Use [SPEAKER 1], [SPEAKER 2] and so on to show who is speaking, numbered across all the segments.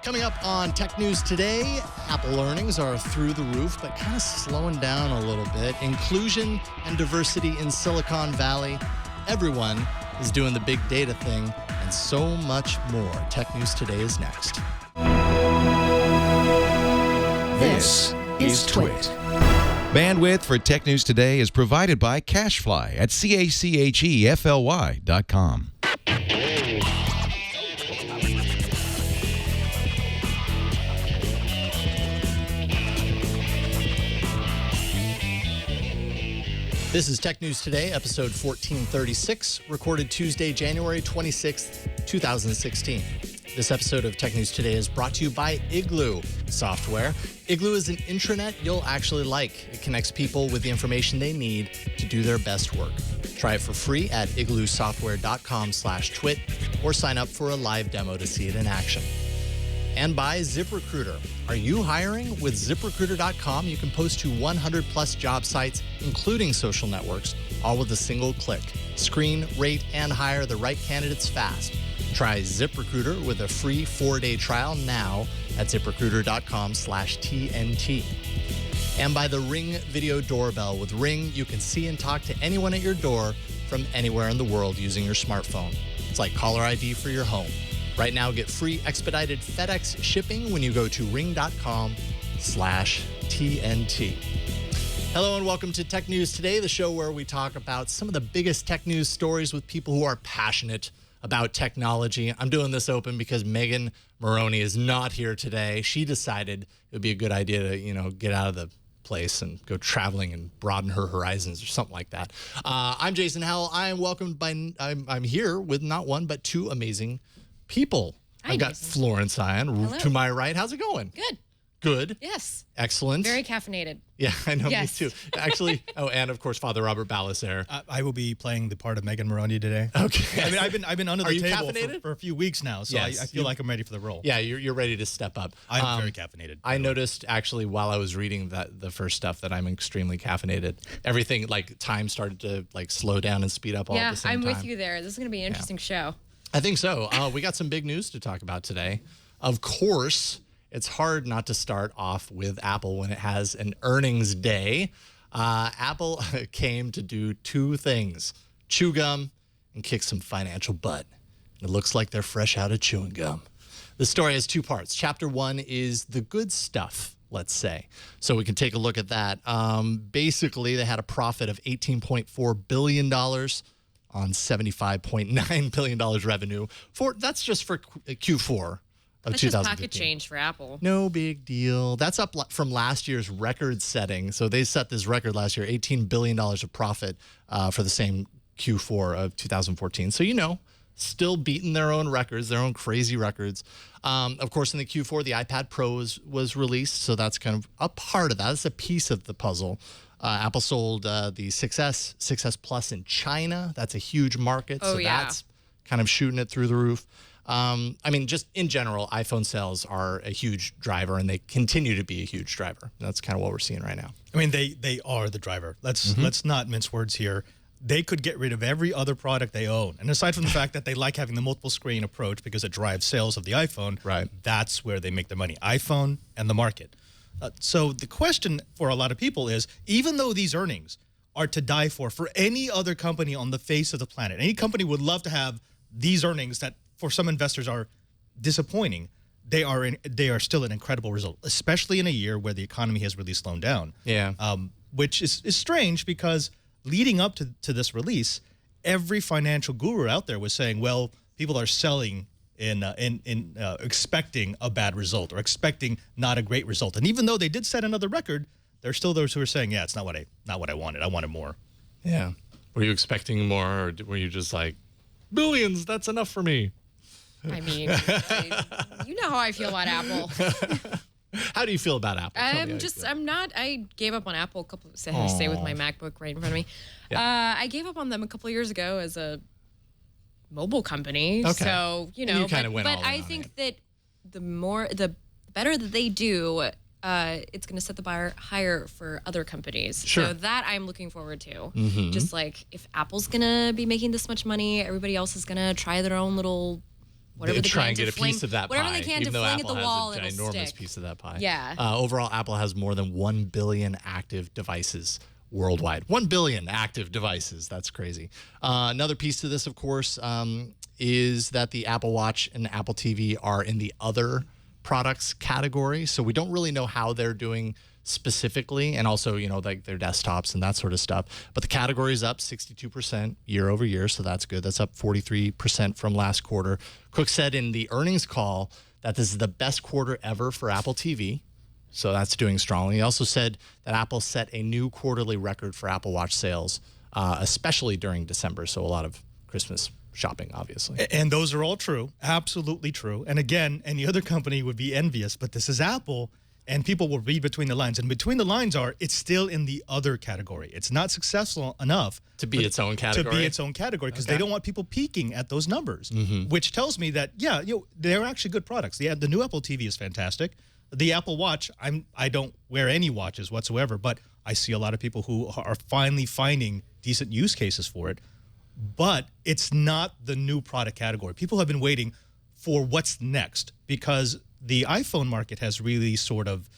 [SPEAKER 1] Coming up on Tech News today, Apple earnings are through the roof, but kind of slowing down a little bit. Inclusion and diversity in Silicon Valley. Everyone is doing the big data thing, and so much more. Tech News today is next.
[SPEAKER 2] This is Twit.
[SPEAKER 3] Bandwidth for Tech News Today is provided by CashFly at CACHEFLY.com.
[SPEAKER 1] This is Tech News Today, episode 1436, recorded Tuesday, January 26th, 2016. This episode of Tech News Today is brought to you by Igloo software. Igloo is an intranet you'll actually like. It connects people with the information they need to do their best work. Try it for free at igloosoftware.com/twit or sign up for a live demo to see it in action. And by ZipRecruiter. Are you hiring? With ZipRecruiter.com, you can post to 100-plus job sites, including social networks, all with a single click. Screen, rate, and hire the right candidates fast. Try ZipRecruiter with a free 4-day trial now at ZipRecruiter.com/TNT. And by the Ring Video Doorbell. With Ring, you can see and talk to anyone at your door from anywhere in the world using your smartphone. It's like caller ID for your home. Right now, get free expedited FedEx shipping when you go to ring.com/TNT. Hello and welcome to Tech News Today, the show where we talk about some of the biggest tech news stories with people who are passionate about technology. I'm doing this open because Megan Maroney is not here today. She decided it would be a good idea to, get out of the place and go traveling and broaden her horizons or something like that. I'm Jason Howell. I'm here with not one, but two amazing people.
[SPEAKER 4] Hi,
[SPEAKER 1] I've got
[SPEAKER 4] Jason.
[SPEAKER 1] Florence Ion
[SPEAKER 4] Hello.
[SPEAKER 1] to my right. How's it going?
[SPEAKER 4] Good.
[SPEAKER 1] Good.
[SPEAKER 4] Yes.
[SPEAKER 1] Excellent.
[SPEAKER 4] Very caffeinated.
[SPEAKER 1] Yeah, I know.
[SPEAKER 4] Yes.
[SPEAKER 1] Me too. Actually, and of course, Father Robert Ballecer.
[SPEAKER 2] I will be playing the part of Megan Maroney today.
[SPEAKER 1] Okay.
[SPEAKER 2] I mean, I've been under
[SPEAKER 1] Are
[SPEAKER 2] the
[SPEAKER 1] you
[SPEAKER 2] table
[SPEAKER 1] caffeinated?
[SPEAKER 2] for a few weeks now, so
[SPEAKER 1] Yes.
[SPEAKER 2] I feel like I'm ready for the role.
[SPEAKER 1] Yeah, you're ready to step up.
[SPEAKER 2] I'm very caffeinated.
[SPEAKER 1] I noticed actually while I was reading the first stuff that I'm extremely caffeinated. Everything time started to slow down and speed up all at the same
[SPEAKER 4] I'm
[SPEAKER 1] time.
[SPEAKER 4] with you there. This is going to be an interesting show.
[SPEAKER 1] I think so. We got some big news to talk about today. Of course, it's hard not to start off with Apple when it has an earnings day. Apple came to do two things: chew gum and kick some financial butt. It looks like they're fresh out of chewing gum. The story has two parts. Chapter one is the good stuff, let's say. So we can take a look at that. Basically, they had a profit of $18.4 billion on $75.9 billion revenue. That's just for Q4 of
[SPEAKER 4] That's just
[SPEAKER 1] 2015.
[SPEAKER 4] pocket change for Apple.
[SPEAKER 1] No big deal. That's up from last year's record setting. So they set this record last year, $18 billion of profit for the same Q4 of 2014. So, still beating their own records, their own crazy records. Of course, in the Q4, the iPad Pro was released. So that's kind of a part of that. It's a piece of the puzzle. Apple sold the 6S Plus in China. That's a huge market.
[SPEAKER 4] Oh,
[SPEAKER 1] so
[SPEAKER 4] yeah.
[SPEAKER 1] that's kind of shooting it through the roof. Just in general, iPhone sales are a huge driver, and they continue to be a huge driver. That's kind of what we're seeing right now.
[SPEAKER 2] I mean, they are the driver. Let's not mince words here. They could get rid of every other product they own. And aside from the fact that they like having the multiple screen approach because it drives sales of the iPhone,
[SPEAKER 1] right?
[SPEAKER 2] That's where they make their money, iPhone and the market. So the question for a lot of people is, even though these earnings are to die for any other company on the face of the planet, any company would love to have these earnings that for some investors are disappointing, they are still an incredible result, especially in a year where the economy has really slowed down.
[SPEAKER 1] Yeah.
[SPEAKER 2] Which is strange because leading up to this release, every financial guru out there was saying, well, people are selling in expecting a bad result or expecting not a great result. And even though they did set another record, there's still those who are saying, yeah, it's not what I wanted. I wanted more.
[SPEAKER 1] Yeah. Were you expecting more, or were you just like, billions, that's enough for me?
[SPEAKER 4] I mean, you know how I feel about Apple.
[SPEAKER 1] How do you feel about Apple?
[SPEAKER 4] I gave up on Apple I stay with my MacBook right in front of me.
[SPEAKER 1] Yeah.
[SPEAKER 4] I gave up on them a couple of years ago as a mobile company.
[SPEAKER 1] Okay.
[SPEAKER 4] So,
[SPEAKER 1] You kinda went all in
[SPEAKER 4] I
[SPEAKER 1] on
[SPEAKER 4] think
[SPEAKER 1] it.
[SPEAKER 4] that the better that they do, it's going to set the bar higher for other companies.
[SPEAKER 1] Sure.
[SPEAKER 4] So that I'm looking forward to.
[SPEAKER 1] Mm-hmm.
[SPEAKER 4] Just like if Apple's going to be making this much money, everybody else is going to try their own little whatever they
[SPEAKER 1] try
[SPEAKER 4] can
[SPEAKER 1] and
[SPEAKER 4] to
[SPEAKER 1] get a
[SPEAKER 4] fling,
[SPEAKER 1] piece of that
[SPEAKER 4] whatever
[SPEAKER 1] pie.
[SPEAKER 4] they can
[SPEAKER 1] even
[SPEAKER 4] to
[SPEAKER 1] though
[SPEAKER 4] fling
[SPEAKER 1] Apple
[SPEAKER 4] at the wall,
[SPEAKER 1] has a
[SPEAKER 4] it'll
[SPEAKER 1] ginormous
[SPEAKER 4] stick.
[SPEAKER 1] piece of that pie.
[SPEAKER 4] Yeah.
[SPEAKER 1] Overall, Apple has more than 1 billion active devices worldwide. 1 billion active devices. That's crazy. Another piece to this, of course, is that the Apple Watch and Apple TV are in the other products category. So we don't really know how they're doing specifically, and also, like their desktops and that sort of stuff. But the category is up 62% year over year, so that's good. That's up 43% from last quarter. Cook said in the earnings call that this is the best quarter ever for Apple TV, so that's doing strongly. He also said that Apple set a new quarterly record for Apple Watch sales, especially during December, so a lot of Christmas shopping, obviously.
[SPEAKER 2] And those are all true, absolutely true. And again, any other company would be envious, but this is Apple. And people will read between the lines. And between the lines it's still in the other category. It's not successful enough
[SPEAKER 1] to be its own category.
[SPEAKER 2] To be its own category, because they don't want people peeking at those numbers, which tells me that, they're actually good products. The new Apple TV is fantastic. The Apple Watch, I don't wear any watches whatsoever, but I see a lot of people who are finally finding decent use cases for it. But it's not the new product category. People have been waiting for what's next, because the iPhone market has really sort of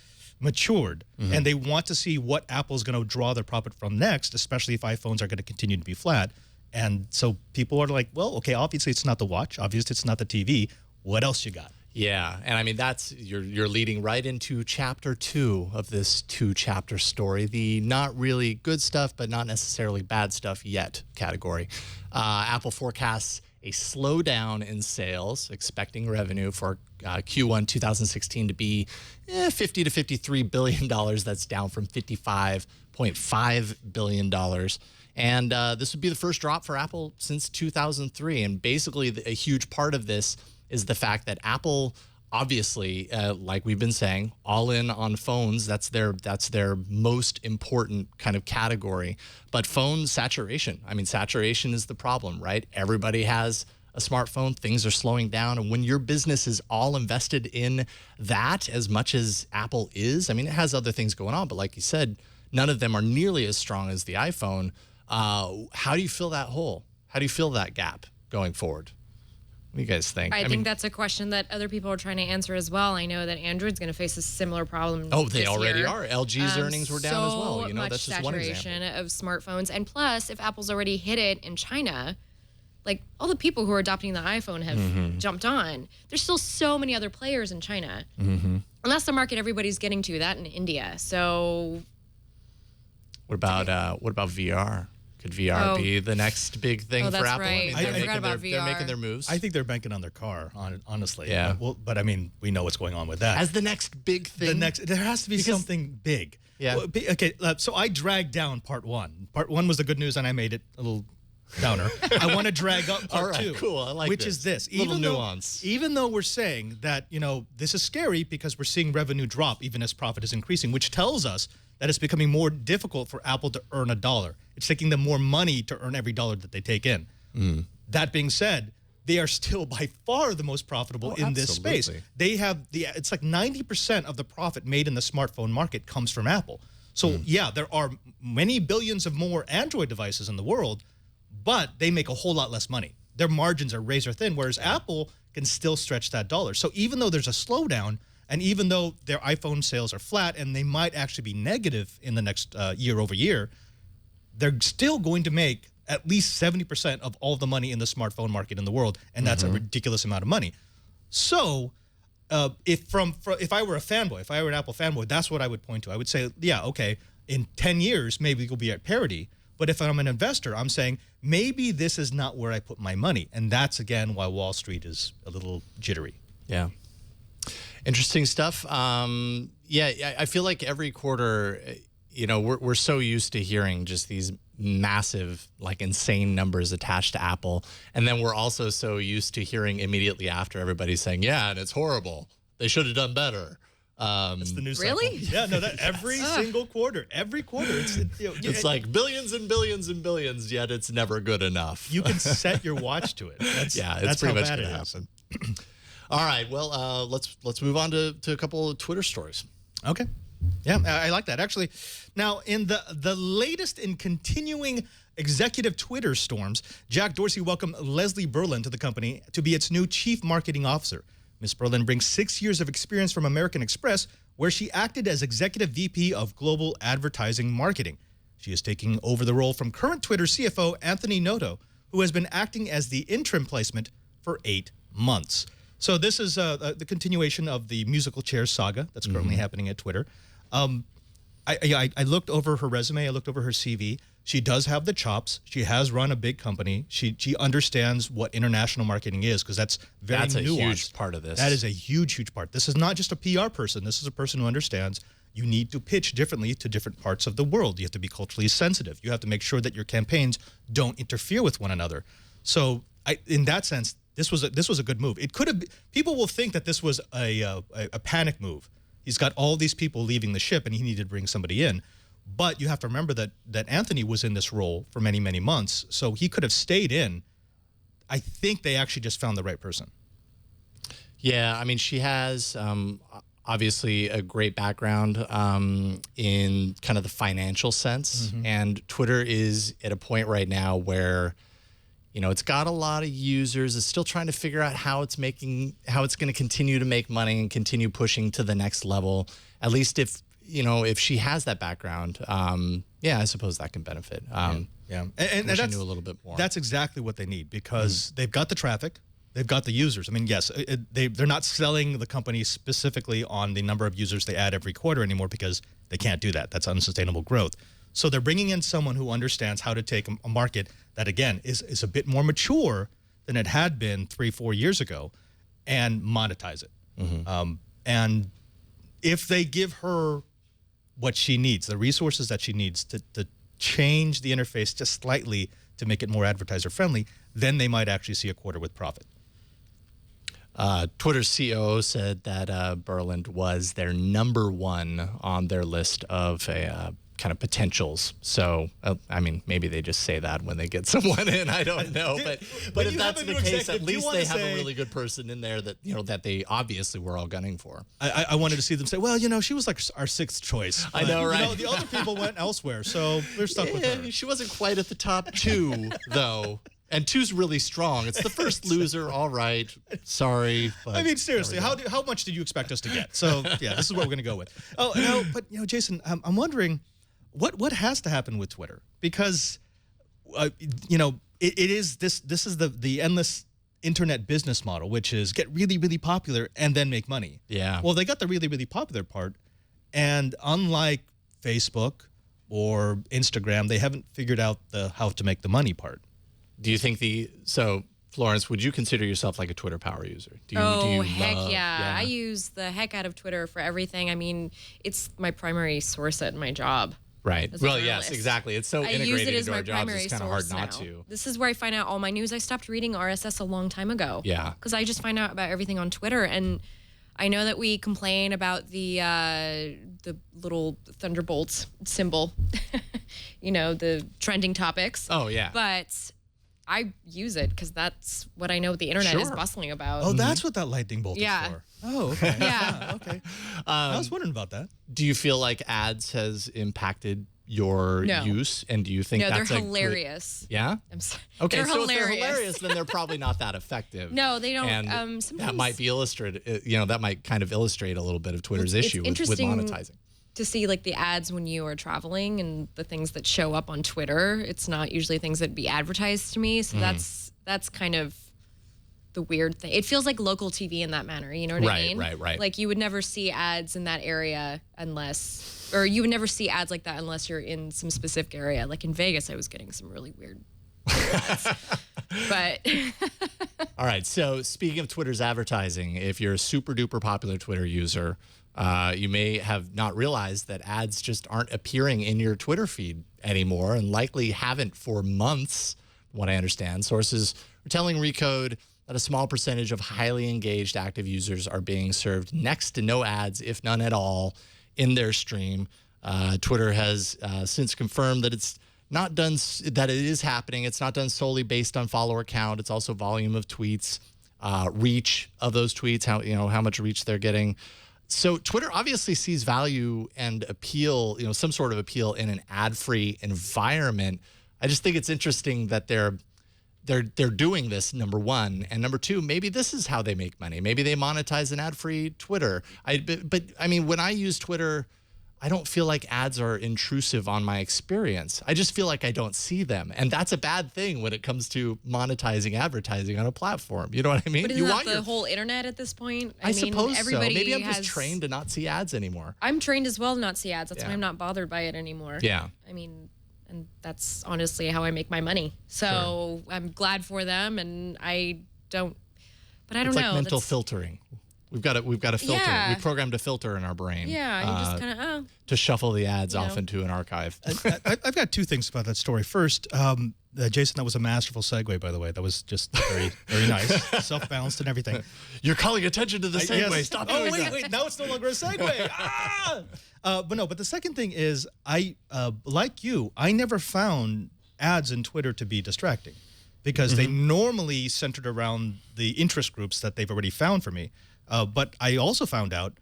[SPEAKER 2] matured, and they want to see what Apple's going to draw their profit from next, especially if iPhones are going to continue to be flat. And so people are like, well, okay, obviously it's not the watch, obviously it's not the TV. What else you got?
[SPEAKER 1] Yeah, and I mean, that's you're leading right into chapter 2 of this 2-chapter story, the not really good stuff, but not necessarily bad stuff yet category. Apple forecasts a slowdown in sales, expecting revenue for Q1 2016 to be $50 to $53 billion. That's down from $55.5 billion. And this would be the first drop for Apple since 2003. And basically, a huge part of this is the fact that Apple, obviously, like we've been saying, all in on phones. That's their most important kind of category. But phone saturation. I mean, saturation is the problem, right? Everybody has a smartphone. Things are slowing down. And when your business is all invested in that as much as Apple is, I mean, it has other things going on, but like you said, none of them are nearly as strong as the iPhone. How do you fill that hole? How do you fill that gap going forward? What do you guys think?
[SPEAKER 4] I think that's a question that other people are trying to answer as well. I know that Android's going to face a similar problem.
[SPEAKER 1] Oh, they already
[SPEAKER 4] year.
[SPEAKER 1] are. LG's earnings were down as well. That's just one example.
[SPEAKER 4] Saturation of smartphones, and plus, if Apple's already hit it in China, like all the people who are adopting the iPhone have jumped on. There's still so many other players in China, and that's the market everybody's getting to. That in India. So,
[SPEAKER 1] what about VR? Could VR be the next big thing for Apple?
[SPEAKER 4] Right.
[SPEAKER 1] I mean,
[SPEAKER 4] I forgot about
[SPEAKER 1] they're
[SPEAKER 4] VR.
[SPEAKER 1] making their moves.
[SPEAKER 2] I think they're banking on their car, honestly.
[SPEAKER 1] Yeah.
[SPEAKER 2] But I mean, we know what's going on with that.
[SPEAKER 1] As the next big thing.
[SPEAKER 2] There has to be something big.
[SPEAKER 1] Yeah.
[SPEAKER 2] Well, okay, so I dragged down part 1. Part 1 was the good news, and I made it a little downer. I want to drag up part 2.
[SPEAKER 1] Cool. I like
[SPEAKER 2] which
[SPEAKER 1] this.
[SPEAKER 2] is this.
[SPEAKER 1] Little nuance.
[SPEAKER 2] Even though we're saying that, this is scary because we're seeing revenue drop even as profit is increasing, which tells us that it's becoming more difficult for Apple to earn a dollar. It's taking them more money to earn every dollar that they take in. That being said, they are still by far the most profitable in this space. They have it's like 90% of the profit made in the smartphone market comes from Apple. So yeah, there are many billions of more Android devices in the world, but they make a whole lot less money. Their margins are razor thin, whereas Apple can still stretch that dollar. So even though there's a slowdown, and even though their iPhone sales are flat and they might actually be negative in the next year over year, they're still going to make at least 70% of all the money in the smartphone market in the world, and that's a ridiculous amount of money. So if I were a fanboy, if I were an Apple fanboy, that's what I would point to. I would say, yeah, okay, in 10 years, maybe we'll be at parity. But if I'm an investor, I'm saying maybe this is not where I put my money. And that's, again, why Wall Street is a little jittery.
[SPEAKER 1] Yeah. Interesting stuff. I feel like every quarter, we're so used to hearing just these massive, like insane numbers attached to Apple. And then we're also so used to hearing immediately after everybody saying, yeah, and it's horrible. They should have done better.
[SPEAKER 2] It's the news
[SPEAKER 4] really?
[SPEAKER 2] cycle. Yeah, no, that every single quarter,
[SPEAKER 1] it's like billions and billions and billions, yet it's never good enough.
[SPEAKER 2] You can set your watch to it.
[SPEAKER 1] It's pretty much going to happen. All right, well, let's move on to a couple of Twitter stories.
[SPEAKER 2] Okay. Yeah, I like that. Actually, now in the latest in continuing executive Twitter storms, Jack Dorsey welcomed Leslie Berlin to the company to be its new chief marketing officer. Ms. Berlin brings 6 years of experience from American Express, where she acted as executive VP of global advertising marketing. She is taking over the role from current Twitter CFO Anthony Noto, who has been acting as the interim placement for 8 months. So this is the continuation of the musical chairs saga that's currently happening at Twitter. I looked over her resume. I looked over her CV. She does have the chops. She has run a big company. She understands what international marketing is, because that's very nuanced.
[SPEAKER 1] That's a huge part of this.
[SPEAKER 2] That is a huge part. This is not just a PR person. This is a person who understands you need to pitch differently to different parts of the world. You have to be culturally sensitive. You have to make sure that your campaigns don't interfere with one another. So in that sense, this was a good move. It could have. People will think that this was a panic move. He's got all these people leaving the ship, and he needed to bring somebody in. But you have to remember that Anthony was in this role for many, many months, so he could have stayed in. I think they actually just found the right person.
[SPEAKER 1] Yeah, I mean, she has obviously a great background in kind of the financial sense, and Twitter is at a point right now where, you know, it's got a lot of users. It's still trying to figure out how it's going to continue to make money and continue pushing to the next level. At least if she has that background, I suppose that can benefit. And
[SPEAKER 2] that's,
[SPEAKER 1] knew a little bit more.
[SPEAKER 2] That's exactly what they need, because they've got the traffic, they've got the users. I mean, yes, they're not selling the company specifically on the number of users they add every quarter anymore, because they can't do that. That's unsustainable growth. So they're bringing in someone who understands how to take a market that, again, is a bit more mature than it had been 3-4 years ago, and monetize it. And if they give her what she needs, the resources that she needs to change the interface just slightly to make it more advertiser friendly, then they might actually see a quarter with profit.
[SPEAKER 1] Twitter's COO said that Berlin was their #1 on their list of kind of potentials. So, I mean, maybe they just say that when they get someone in. I don't know. But if that's the case, at least they have a really good person in there that, that they obviously were all gunning for.
[SPEAKER 2] I wanted to see them say, well, she was like our 6th choice.
[SPEAKER 1] I know, right?
[SPEAKER 2] The other people went elsewhere, so they're stuck with her.
[SPEAKER 1] She wasn't quite at the top 2, though. And 2's really strong. It's the first loser. All right. Sorry. But
[SPEAKER 2] I mean, seriously, how much did you expect us to get? So, yeah, this is what we're going to go with. Oh, no, but, Jason, I'm wondering, what has to happen with Twitter? Because, it is this is the endless internet business model, which is get really, really popular and then make money.
[SPEAKER 1] Yeah.
[SPEAKER 2] Well, they got the really, really popular part. And unlike Facebook or Instagram, they haven't figured out how to make the money part.
[SPEAKER 1] Do you think so, Florence, would you consider yourself like a Twitter power user? Do you
[SPEAKER 4] heck yeah. I use the heck out of Twitter for everything. I mean, it's my primary source at my job.
[SPEAKER 1] Right. Well, yes, exactly. It's so integrated into our jobs, it's kind of hard not to.
[SPEAKER 4] This is where I find out all my news. I stopped reading RSS a long time ago.
[SPEAKER 1] Yeah.
[SPEAKER 4] Because I just find out about everything on Twitter. And I know that we complain about the little Thunderbolts symbol, the trending topics.
[SPEAKER 1] Oh, yeah.
[SPEAKER 4] But I use it because that's what I know the internet is bustling about.
[SPEAKER 2] Oh, that's what that lightning bolt is for. Oh, okay.
[SPEAKER 4] Yeah.
[SPEAKER 2] Okay. I was wondering about that.
[SPEAKER 1] Do you feel like ads has impacted your use? And do you think that's
[SPEAKER 4] they're hilarious.
[SPEAKER 1] Yeah?
[SPEAKER 4] I'm sorry.
[SPEAKER 1] Okay,
[SPEAKER 4] they're
[SPEAKER 1] so
[SPEAKER 4] hilarious.
[SPEAKER 1] if they're hilarious, then they're probably not that effective.
[SPEAKER 4] No, they don't.
[SPEAKER 1] And
[SPEAKER 4] Sometimes
[SPEAKER 1] that might be illustrated. That might kind of illustrate a little bit of Twitter's issue with monetizing.
[SPEAKER 4] To see like the ads when you are traveling and the things that show up on Twitter, it's not usually things that be advertised to me. So that's kind of the weird thing. It feels like local TV in that manner. You know what I mean?
[SPEAKER 1] Right.
[SPEAKER 4] Like you would never see ads in that area or you would never see ads like that unless you're in some specific area. Like in Vegas, I was getting some really weird ads. But
[SPEAKER 1] all right. So speaking of Twitter's advertising, if you're a super duper popular Twitter user, you may have not realized that ads just aren't appearing in your Twitter feed anymore, and likely haven't for months, from what I understand. Sources are telling Recode that a small percentage of highly engaged active users are being served next to no ads, if none at all, in their stream. Twitter has since confirmed that it's not done, that it is happening. It's not done solely based on follower count. It's also volume of tweets, reach of those tweets, how much reach they're getting. So Twitter obviously sees value and appeal, some sort of appeal in an ad-free environment. I just think it's interesting that they're doing this, number one, and number two, maybe this is how they make money. Maybe they monetize an ad-free Twitter. But I mean, when I use Twitter, I don't feel like ads are intrusive on my experience. I just feel like I don't see them, and that's a bad thing when it comes to monetizing advertising on a platform. You know what I mean?
[SPEAKER 4] But isn't that the whole internet at this point?
[SPEAKER 1] I mean, suppose
[SPEAKER 4] everybody
[SPEAKER 1] so. Maybe I'm just trained to not see ads anymore.
[SPEAKER 4] I'm trained as well to not see ads. That's why I'm not bothered by it anymore.
[SPEAKER 1] Yeah.
[SPEAKER 4] I mean, and that's honestly how I make my money. So I'm glad for them, and I don't. But I don't know.
[SPEAKER 1] It's like mental filtering. We've got a filter.
[SPEAKER 4] Yeah.
[SPEAKER 1] We programmed a filter in our brain.
[SPEAKER 4] Yeah, you just kind of
[SPEAKER 1] to shuffle the ads off into an archive.
[SPEAKER 2] I've got two things about that story. First, Jason, that was a masterful segue, by the way. That was just very, very nice, self-balanced and everything.
[SPEAKER 1] You're calling attention to the segue.
[SPEAKER 2] Yes.
[SPEAKER 1] Stop doing that.
[SPEAKER 2] Wait, now it's no longer a segue. But the second thing is, like you, I never found ads in Twitter to be distracting because they normally centered around the interest groups that they've already found for me. But I also found out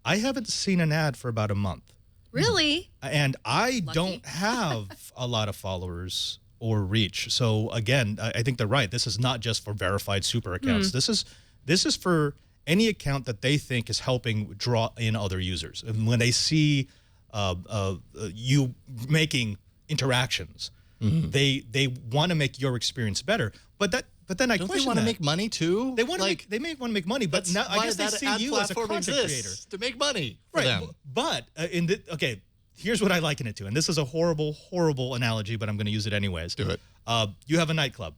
[SPEAKER 2] I haven't seen an ad for about a month.
[SPEAKER 4] Really?
[SPEAKER 2] And I don't have a lot of followers or reach. So again, I think they're right. This is not just for verified super accounts. This is for any account that they think is helping draw in other users. And when they see you making interactions, they want to make your experience better. But then I
[SPEAKER 1] Don't
[SPEAKER 2] question
[SPEAKER 1] they want to
[SPEAKER 2] that.
[SPEAKER 1] make money too?
[SPEAKER 2] They want to make money, but now I guess they see you as a content creator
[SPEAKER 1] to make money for them.
[SPEAKER 2] But okay, here's what I liken it to, and this is a horrible, horrible analogy, but I'm going to use it anyways.
[SPEAKER 1] Do it.
[SPEAKER 2] You have a nightclub.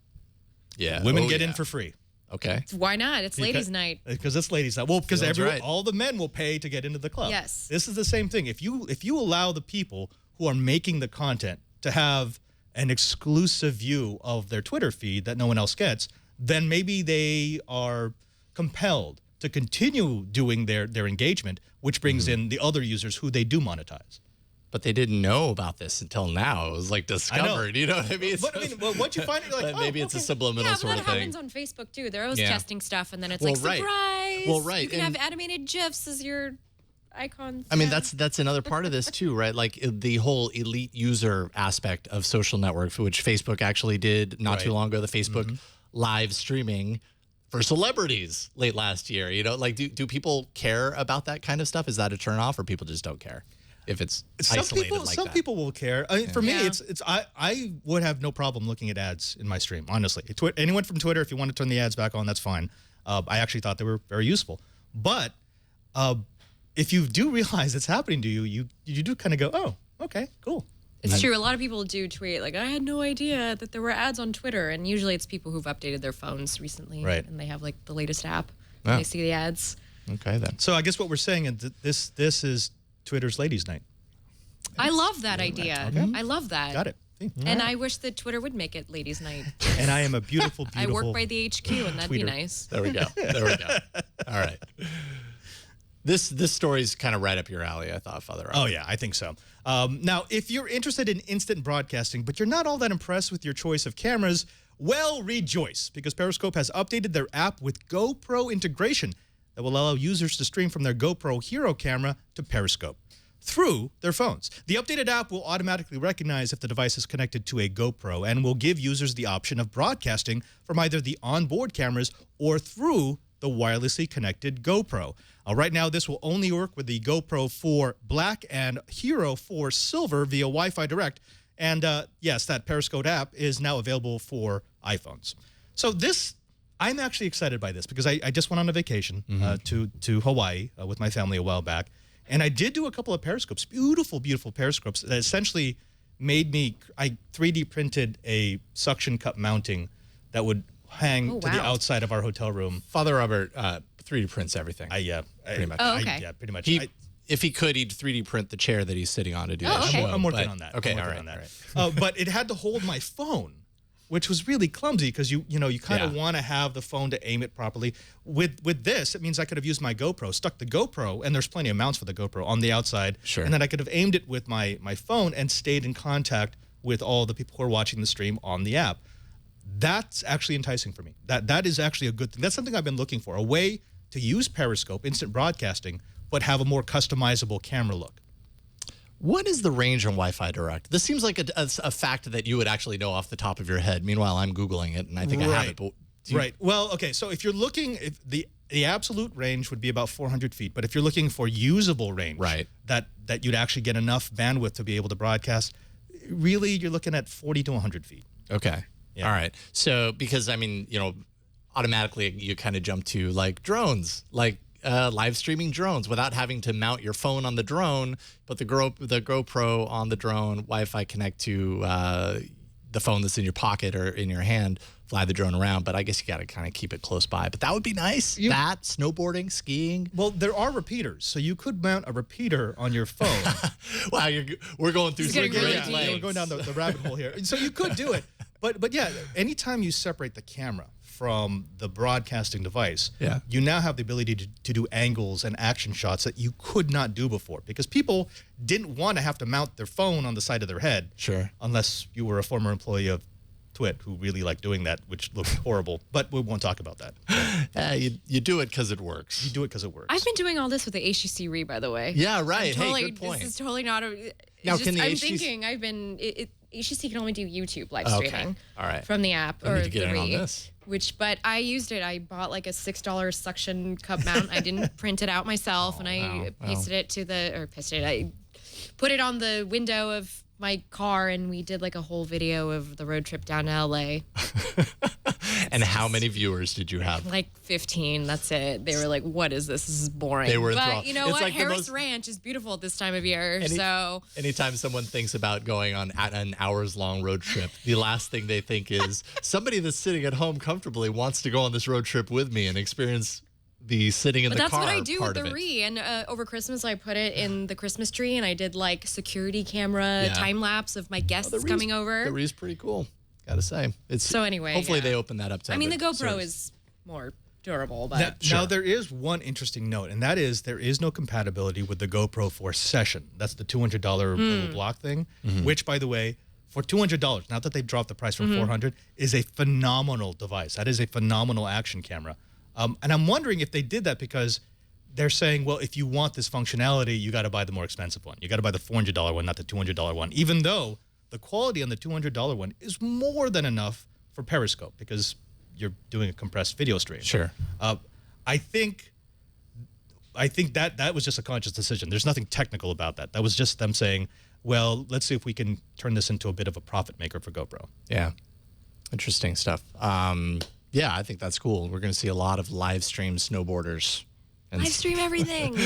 [SPEAKER 1] Yeah.
[SPEAKER 2] Women get in for free.
[SPEAKER 1] Okay.
[SPEAKER 4] Why not? It's ladies' night.
[SPEAKER 2] Because it's ladies' night. Well, because
[SPEAKER 1] right.
[SPEAKER 2] all the men will pay to get into the club.
[SPEAKER 4] Yes.
[SPEAKER 2] This is the same thing. If you allow the people who are making the content to have an exclusive view of their Twitter feed that no one else gets, then maybe they are compelled to continue doing their engagement, which brings in the other users who they do monetize.
[SPEAKER 1] But they didn't know about this until now. It was like discovered. You know what I mean?
[SPEAKER 2] But I mean, once you find it, you're like,
[SPEAKER 1] maybe it's a subliminal
[SPEAKER 4] but
[SPEAKER 1] sort
[SPEAKER 4] that
[SPEAKER 1] of thing.
[SPEAKER 4] happens on Facebook too. They're always testing stuff, and then it's
[SPEAKER 1] Well,
[SPEAKER 4] like
[SPEAKER 1] right.
[SPEAKER 4] surprise.
[SPEAKER 1] Well, right.
[SPEAKER 4] You can have animated GIFs as your icons.
[SPEAKER 1] I mean, that's another part of this too, right? Like the whole elite user aspect of social networks, which Facebook actually did not too long ago. The Facebook live streaming for celebrities late last year. You know, like do people care about that kind of stuff? Is that a turnoff, or people just don't care if it's isolated like that?
[SPEAKER 2] Some people will care. I mean, for me, I would have no problem looking at ads in my stream. Honestly, anyone from Twitter, if you want to turn the ads back on, that's fine. I actually thought they were very useful, but if you do realize it's happening to you, you do kind of go, oh, okay, cool.
[SPEAKER 4] It's true. A lot of people do tweet like, I had no idea that there were ads on Twitter. And usually it's people who've updated their phones recently.
[SPEAKER 2] Right.
[SPEAKER 4] And they have like the latest app. And they see the ads.
[SPEAKER 1] Okay, then.
[SPEAKER 2] So I guess what we're saying is this is Twitter's ladies' night.
[SPEAKER 4] I love that idea.
[SPEAKER 2] Okay.
[SPEAKER 4] I love that.
[SPEAKER 2] Got it. See?
[SPEAKER 4] And I wish that Twitter would make it ladies' night.
[SPEAKER 2] And I am a beautiful,
[SPEAKER 4] I
[SPEAKER 2] beautiful.
[SPEAKER 4] work by the HQ, and that'd be nice.
[SPEAKER 1] There we go. There we go. All right. This story's kind of right up your alley, I thought, Father.
[SPEAKER 2] Oh, yeah, I think so. Now, if you're interested in instant broadcasting, but you're not all that impressed with your choice of cameras, well, rejoice, because Periscope has updated their app with GoPro integration that will allow users to stream from their GoPro Hero camera to Periscope through their phones. The updated app will automatically recognize if the device is connected to a GoPro and will give users the option of broadcasting from either the onboard cameras or through the wirelessly connected GoPro. Right now, this will only work with the GoPro 4 Black and Hero 4 Silver via Wi-Fi Direct. And yes, that Periscope app is now available for iPhones. So I'm actually excited by this because I just went on a vacation to Hawaii with my family a while back. And I did do a couple of periscopes, beautiful, beautiful periscopes that essentially made me, I 3D printed a suction cup mounting that would hang to the outside of our hotel room.
[SPEAKER 1] Father Robert 3D prints everything.
[SPEAKER 2] Pretty much.
[SPEAKER 4] Oh, okay.
[SPEAKER 2] Yeah, pretty much.
[SPEAKER 1] If he could, he'd 3D print the chair that he's sitting on to do that
[SPEAKER 4] okay.
[SPEAKER 1] show.
[SPEAKER 2] I'm working on that.
[SPEAKER 1] Okay,
[SPEAKER 2] I'm
[SPEAKER 1] all
[SPEAKER 2] working
[SPEAKER 1] right.
[SPEAKER 2] on that. But it had to hold my phone, which was really clumsy because you kind of want to have the phone to aim it properly. With this, it means I could have used my GoPro, stuck the GoPro, and there's plenty of mounts for the GoPro on the outside.
[SPEAKER 1] Sure.
[SPEAKER 2] And then I could have aimed it with my phone and stayed in contact with all the people who are watching the stream on the app. That's actually enticing for me. That is actually a good thing. That's something I've been looking for, a way to use Periscope, instant broadcasting, but have a more customizable camera look.
[SPEAKER 1] What is the range on Wi-Fi Direct? This seems like a fact that you would actually know off the top of your head. Meanwhile, I'm Googling it, and I think I have it. But
[SPEAKER 2] Right. Well, okay. So if you're looking, if the absolute range would be about 400 feet. But if you're looking for usable range,
[SPEAKER 1] right,
[SPEAKER 2] that you'd actually get enough bandwidth to be able to broadcast, really, you're looking at 40 to 100 feet.
[SPEAKER 1] Okay.
[SPEAKER 2] Yeah.
[SPEAKER 1] All right. So because, I mean, you know, automatically you kind of jump to like drones, like live streaming drones without having to mount your phone on the drone, but the GoPro on the drone, Wi-Fi connect to the phone that's in your pocket or in your hand, fly the drone around. But I guess you got to kind of keep it close by. But that would be nice. That, snowboarding, skiing.
[SPEAKER 2] Well, there are repeaters, so you could mount a repeater on your phone.
[SPEAKER 1] Wow, we're going through some
[SPEAKER 4] getting really
[SPEAKER 1] great
[SPEAKER 4] deep.
[SPEAKER 1] lengths.
[SPEAKER 2] We're going down the rabbit hole here. So you could do it. But yeah, anytime you separate the camera from the broadcasting device,
[SPEAKER 1] yeah,
[SPEAKER 2] you now have the ability to do angles and action shots that you could not do before, because people didn't want to have to mount their phone on the side of their head.
[SPEAKER 1] Sure.
[SPEAKER 2] Unless you were a former employee of Twit who really liked doing that, which looked horrible. But we won't talk about that.
[SPEAKER 1] You do it because it works.
[SPEAKER 2] You do it because it works.
[SPEAKER 4] I've been doing all this with the HTC Re, by the way.
[SPEAKER 1] Yeah, right.
[SPEAKER 4] Totally,
[SPEAKER 1] hey, good point.
[SPEAKER 4] This is totally not a.
[SPEAKER 1] Now,
[SPEAKER 4] just,
[SPEAKER 1] can the
[SPEAKER 4] I'm
[SPEAKER 1] HTC
[SPEAKER 4] thinking I've been. HTC can only do YouTube live
[SPEAKER 1] Okay.
[SPEAKER 4] streaming.
[SPEAKER 1] All right.
[SPEAKER 4] From the app
[SPEAKER 1] I
[SPEAKER 4] or
[SPEAKER 1] need to get
[SPEAKER 4] the
[SPEAKER 1] in on
[SPEAKER 4] Re.
[SPEAKER 1] this.
[SPEAKER 4] But I used it. I bought like a $6 suction cup mount. I didn't print it out myself, and I pasted it to I put it on the window of my car, and we did like a whole video of the road trip down to LA.
[SPEAKER 1] And how many viewers did you have?
[SPEAKER 4] Like 15. That's it. They were like, "What is this? This is boring."
[SPEAKER 1] They were
[SPEAKER 4] but
[SPEAKER 1] enthralled.
[SPEAKER 4] you know
[SPEAKER 1] It's
[SPEAKER 4] what?
[SPEAKER 1] like the
[SPEAKER 4] Harris
[SPEAKER 1] most-
[SPEAKER 4] Ranch is beautiful at this time of year. So
[SPEAKER 1] Anytime someone thinks about going on an hours-long road trip, the last thing they think is somebody that's sitting at home comfortably wants to go on this road trip with me and experience the sitting in
[SPEAKER 4] But
[SPEAKER 1] the
[SPEAKER 4] that's
[SPEAKER 1] car
[SPEAKER 4] what I do
[SPEAKER 1] part
[SPEAKER 4] with the
[SPEAKER 1] of it.
[SPEAKER 4] Re. And over Christmas, I put it in the Christmas tree, and I did like security camera
[SPEAKER 1] Yeah.
[SPEAKER 4] time lapse of my guests
[SPEAKER 1] The Re's-
[SPEAKER 4] coming over.
[SPEAKER 1] The Re's pretty cool, gotta say. It's
[SPEAKER 4] So anyway,
[SPEAKER 1] hopefully
[SPEAKER 4] yeah.
[SPEAKER 1] they open that up to.
[SPEAKER 4] I mean, the
[SPEAKER 1] other
[SPEAKER 4] GoPro
[SPEAKER 1] service.
[SPEAKER 4] is more durable, but
[SPEAKER 2] Now, there is one interesting note, and that is there is no compatibility with the GoPro for Session. That's the $200 little block thing, which, by the way, for $200, now that they've dropped the price from $400, is a phenomenal device. That is a phenomenal action camera. And I'm wondering if they did that because they're saying, well, if you want this functionality, you got to buy the more expensive one. You got to buy the $400 one, not the $200 one, even though the quality on the $200 one is more than enough for Periscope because you're doing a compressed video stream.
[SPEAKER 1] Sure.
[SPEAKER 2] I think that was just a conscious decision. There's nothing technical about that. That was just them saying, well, let's see if we can turn this into a bit of a profit maker for GoPro.
[SPEAKER 1] Yeah, interesting stuff. Yeah, I think that's cool. We're going to see a lot of live stream snowboarders. And
[SPEAKER 4] live stream everything.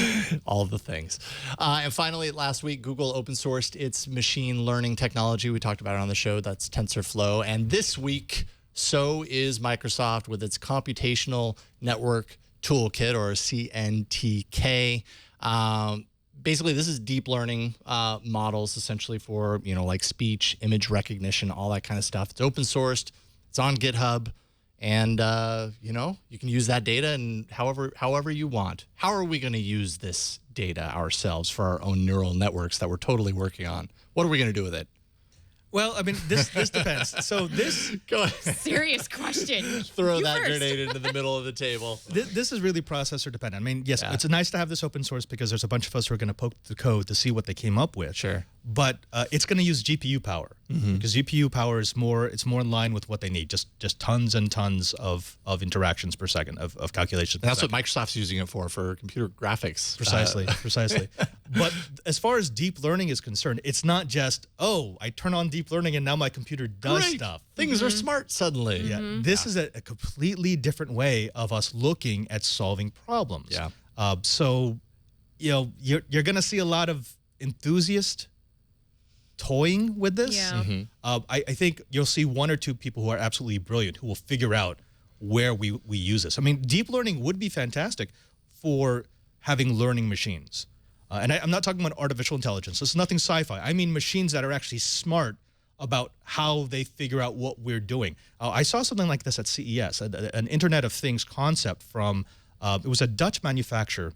[SPEAKER 1] all the things. And finally, last week, Google open sourced its machine learning technology. We talked about it on the show. That's TensorFlow. And this week, so is Microsoft with its Computational Network Toolkit, or CNTK. Basically, this is deep learning models, essentially for, you know, like speech, image recognition, all that kind of stuff. It's open sourced. It's on GitHub. And, you know, you can use that data and however you want. How are we going to use this data ourselves for our own neural networks that we're totally working on? What are we going to do with it?
[SPEAKER 2] Well, I mean, this depends. So this
[SPEAKER 1] Go ahead.
[SPEAKER 4] Serious question.
[SPEAKER 1] Throw
[SPEAKER 4] You
[SPEAKER 1] that
[SPEAKER 4] first.
[SPEAKER 1] grenade into the middle of the table.
[SPEAKER 2] this is really processor dependent. I mean, yes, it's nice to have this open source because there's a bunch of us who are going to poke the code to see what they came up with.
[SPEAKER 1] Sure.
[SPEAKER 2] But it's going to use GPU power because GPU power is more in line with what they need. Just tons and tons of interactions per second of calculations.
[SPEAKER 1] And that's what Microsoft's using it for computer graphics.
[SPEAKER 2] Precisely. But as far as deep learning is concerned, it's not just, oh, I turn on deep learning and now my computer does
[SPEAKER 1] Great.
[SPEAKER 2] stuff.
[SPEAKER 1] Things are smart suddenly.
[SPEAKER 2] Yeah, this is a completely different way of us looking at solving problems.
[SPEAKER 1] Yeah.
[SPEAKER 2] So, you know, you're going to see a lot of enthusiast toying with this.
[SPEAKER 4] Yeah.
[SPEAKER 2] I think you'll see one or two people who are absolutely brilliant who will figure out where we use this. I mean, deep learning would be fantastic for having learning machines. And I'm not talking about artificial intelligence. This is nothing sci-fi. I mean machines that are actually smart about how they figure out what we're doing. I saw something like this at CES, an Internet of Things concept from, it was a Dutch manufacturer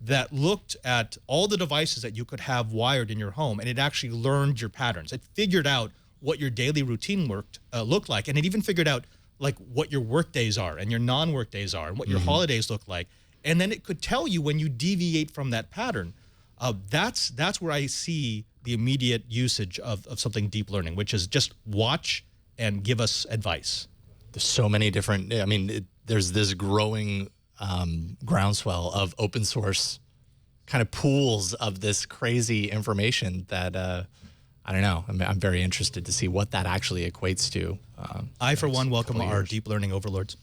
[SPEAKER 2] that looked at all the devices that you could have wired in your home, and it actually learned your patterns. It figured out what your daily routine looked like, and it even figured out like what your work days are and your non-work days are and what your holidays look like. And then it could tell you when you deviate from that pattern. That's where I see the immediate usage of something deep learning, which is just watch and give us advice.
[SPEAKER 1] There's so many different, I mean, there's this growing groundswell of open source kind of pools of this crazy information that, I don't know, I'm very interested to see what that actually equates to.
[SPEAKER 2] I, for one, welcome our deep learning overlords.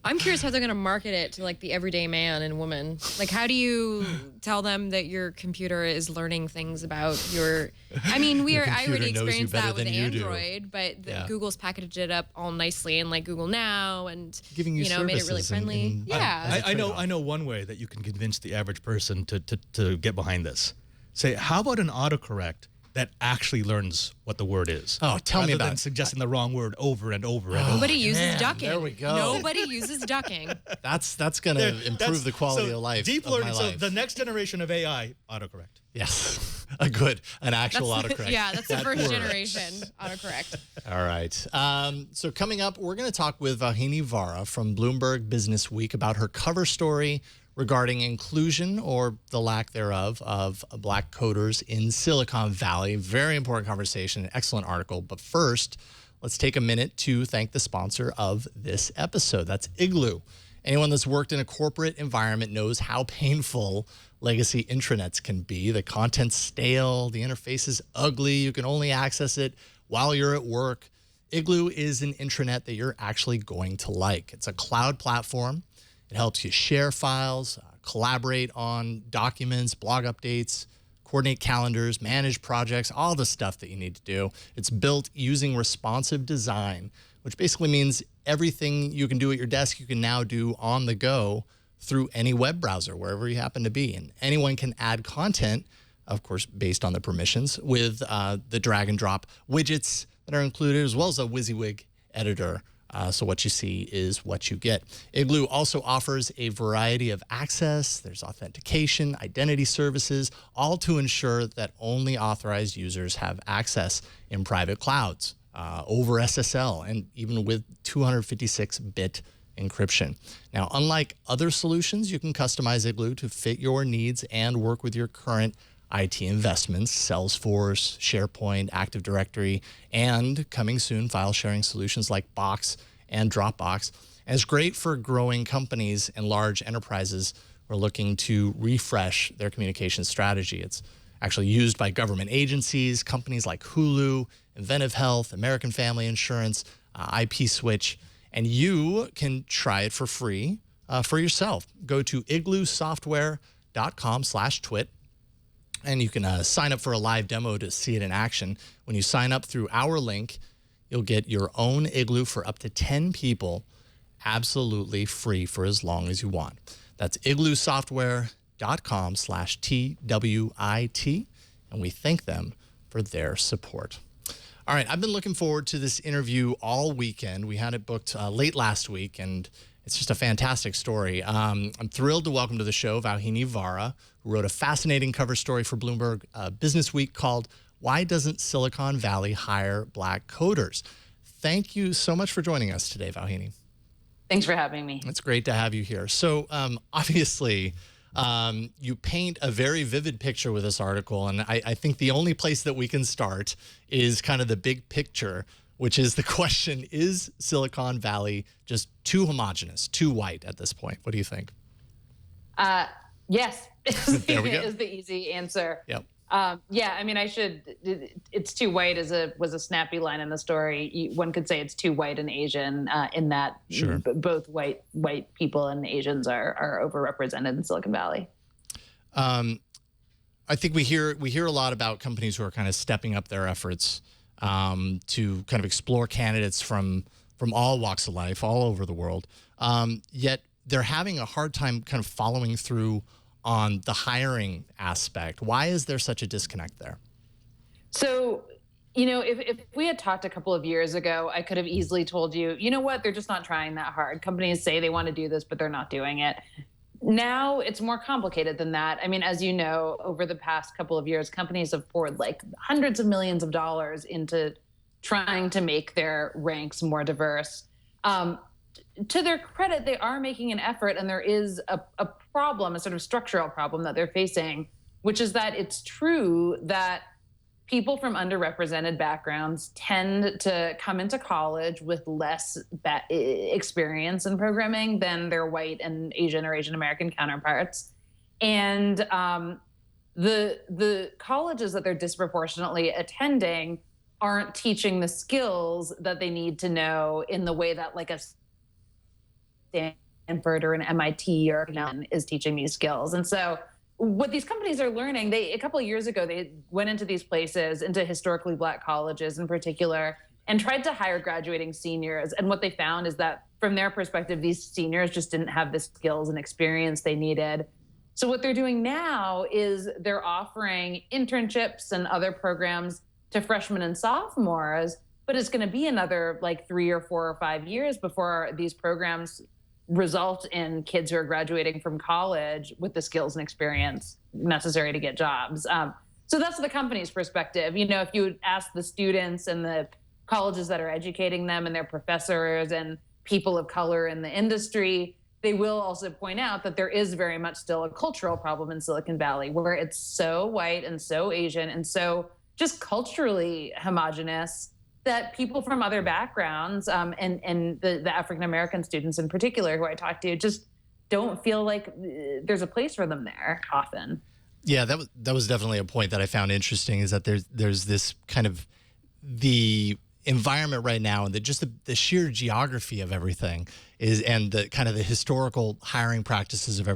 [SPEAKER 4] I'm curious how they're going to market it to like the everyday man and woman. Like, how do you tell them that your computer is learning things about your? I mean, I already experienced that with Android, but Google's packaged it up all nicely and like Google Now and
[SPEAKER 1] giving you
[SPEAKER 4] made it really friendly.
[SPEAKER 2] I know one way that you can convince the average person to get behind this. Say, how about an autocorrect that actually learns what the word is?
[SPEAKER 1] Oh, tell me about
[SPEAKER 2] than suggesting the wrong word over and over and over.
[SPEAKER 4] Nobody uses ducking.
[SPEAKER 1] There we go.
[SPEAKER 4] Nobody uses ducking.
[SPEAKER 1] That's going to improve the quality of life.
[SPEAKER 2] Deep learning.
[SPEAKER 1] So
[SPEAKER 2] the next generation of AI, autocorrect.
[SPEAKER 1] Yes, an actual autocorrect.
[SPEAKER 4] Yeah, that's the first generation autocorrect.
[SPEAKER 1] All right. So coming up, we're going to talk with Vauhini Vara from Bloomberg Business Week about her cover story regarding inclusion or the lack thereof of black coders in Silicon Valley. Very important conversation, an excellent article. But first, let's take a minute to thank the sponsor of this episode. That's Igloo. Anyone that's worked in a corporate environment knows how painful legacy intranets can be. The content's stale, the interface is ugly, you can only access it while you're at work. Igloo is an intranet that you're actually going to like. It's a cloud platform. It helps you share files, collaborate on documents, blog updates, coordinate calendars, manage projects, all the stuff that you need to do. It's built using responsive design, which basically means everything you can do at your desk, you can now do on the go through any web browser, wherever you happen to be. And anyone can add content, of course, based on the permissions, with the drag and drop widgets that are included, as well as a WYSIWYG editor. So what you see is what you get. Igloo also offers a variety of access. There's authentication, identity services, all to ensure that only authorized users have access in private clouds, over SSL, and even with 256-bit encryption. Now, unlike other solutions, you can customize Igloo to fit your needs and work with your current IT investments, Salesforce, SharePoint, Active Directory, and coming soon, file sharing solutions like Box and Dropbox. And it's great for growing companies and large enterprises who are looking to refresh their communication strategy. It's actually used by government agencies, companies like Hulu, Inventive Health, American Family Insurance, IP Switch, and you can try it for free for yourself. Go to igloosoftware.com/twit. And you can sign up for a live demo to see it in action. When you sign up through our link, you'll get your own Igloo for up to 10 people, absolutely free for as long as you want. That's igloosoftware.com/TWIT, and we thank them for their support. All right, I've been looking forward to this interview all weekend. We had it booked late last week, and it's just a fantastic story. I'm thrilled to welcome to the show Vauhini Vara, who wrote a fascinating cover story for Bloomberg Business Week called "Why Doesn't Silicon Valley Hire Black Coders?" Thank you so much for joining us today, Vauhini.
[SPEAKER 5] Thanks for having me.
[SPEAKER 1] It's great to have you here. So obviously, you paint a very vivid picture with this article, and I think the only place that we can start is kind of the big picture, which is the question, is Silicon Valley just too homogenous, too white at this point? What do you think?
[SPEAKER 5] Yes,
[SPEAKER 1] There we go.
[SPEAKER 5] is the easy answer.
[SPEAKER 1] Yep.
[SPEAKER 5] Yeah, I mean, it's too white was a snappy line in the story. One could say it's too white and Asian in that
[SPEAKER 1] Sure.
[SPEAKER 5] Both white people and Asians are overrepresented in Silicon Valley.
[SPEAKER 1] I think we hear a lot about companies who are kind of stepping up their efforts to kind of explore candidates from all walks of life, all over the world. Yet they're having a hard time kind of following through on the hiring aspect. Why is there such a disconnect there?
[SPEAKER 5] So, if we had talked a couple of years ago, I could have easily told you, you know what, they're just not trying that hard. Companies say they want to do this, but they're not doing it. Now it's more complicated than that. I mean, as you know, over the past couple of years, companies have poured like hundreds of millions of dollars into trying to make their ranks more diverse. To their credit, they are making an effort, and there is a problem, a sort of structural problem that they're facing, which is that it's true that people from underrepresented backgrounds tend to come into college with less experience in programming than their white and Asian or Asian American counterparts. And the colleges that they're disproportionately attending aren't teaching the skills that they need to know in the way that like a Stanford or an MIT or is teaching these skills. And so what these companies are learning, a couple of years ago, they went into these places, into historically Black colleges in particular, and tried to hire graduating seniors. And what they found is that from their perspective, these seniors just didn't have the skills and experience they needed. So what they're doing now is they're offering internships and other programs to freshmen and sophomores, but it's going to be another like 3 or 4 or 5 years before these programs result in kids who are graduating from college with the skills and experience necessary to get jobs. So that's the company's perspective. You know, if you would ask the students and the colleges that are educating them and their professors and people of color in the industry, they will also point out that there is very much still a cultural problem in Silicon Valley where it's so white and so Asian and so just culturally homogenous that people from other backgrounds and the African-American students in particular who I talk to just don't feel like there's a place for them there often.
[SPEAKER 1] Yeah, that was definitely a point that I found interesting, is that there's this kind of the environment right now and just the sheer geography of everything is, and the kind of the historical hiring practices of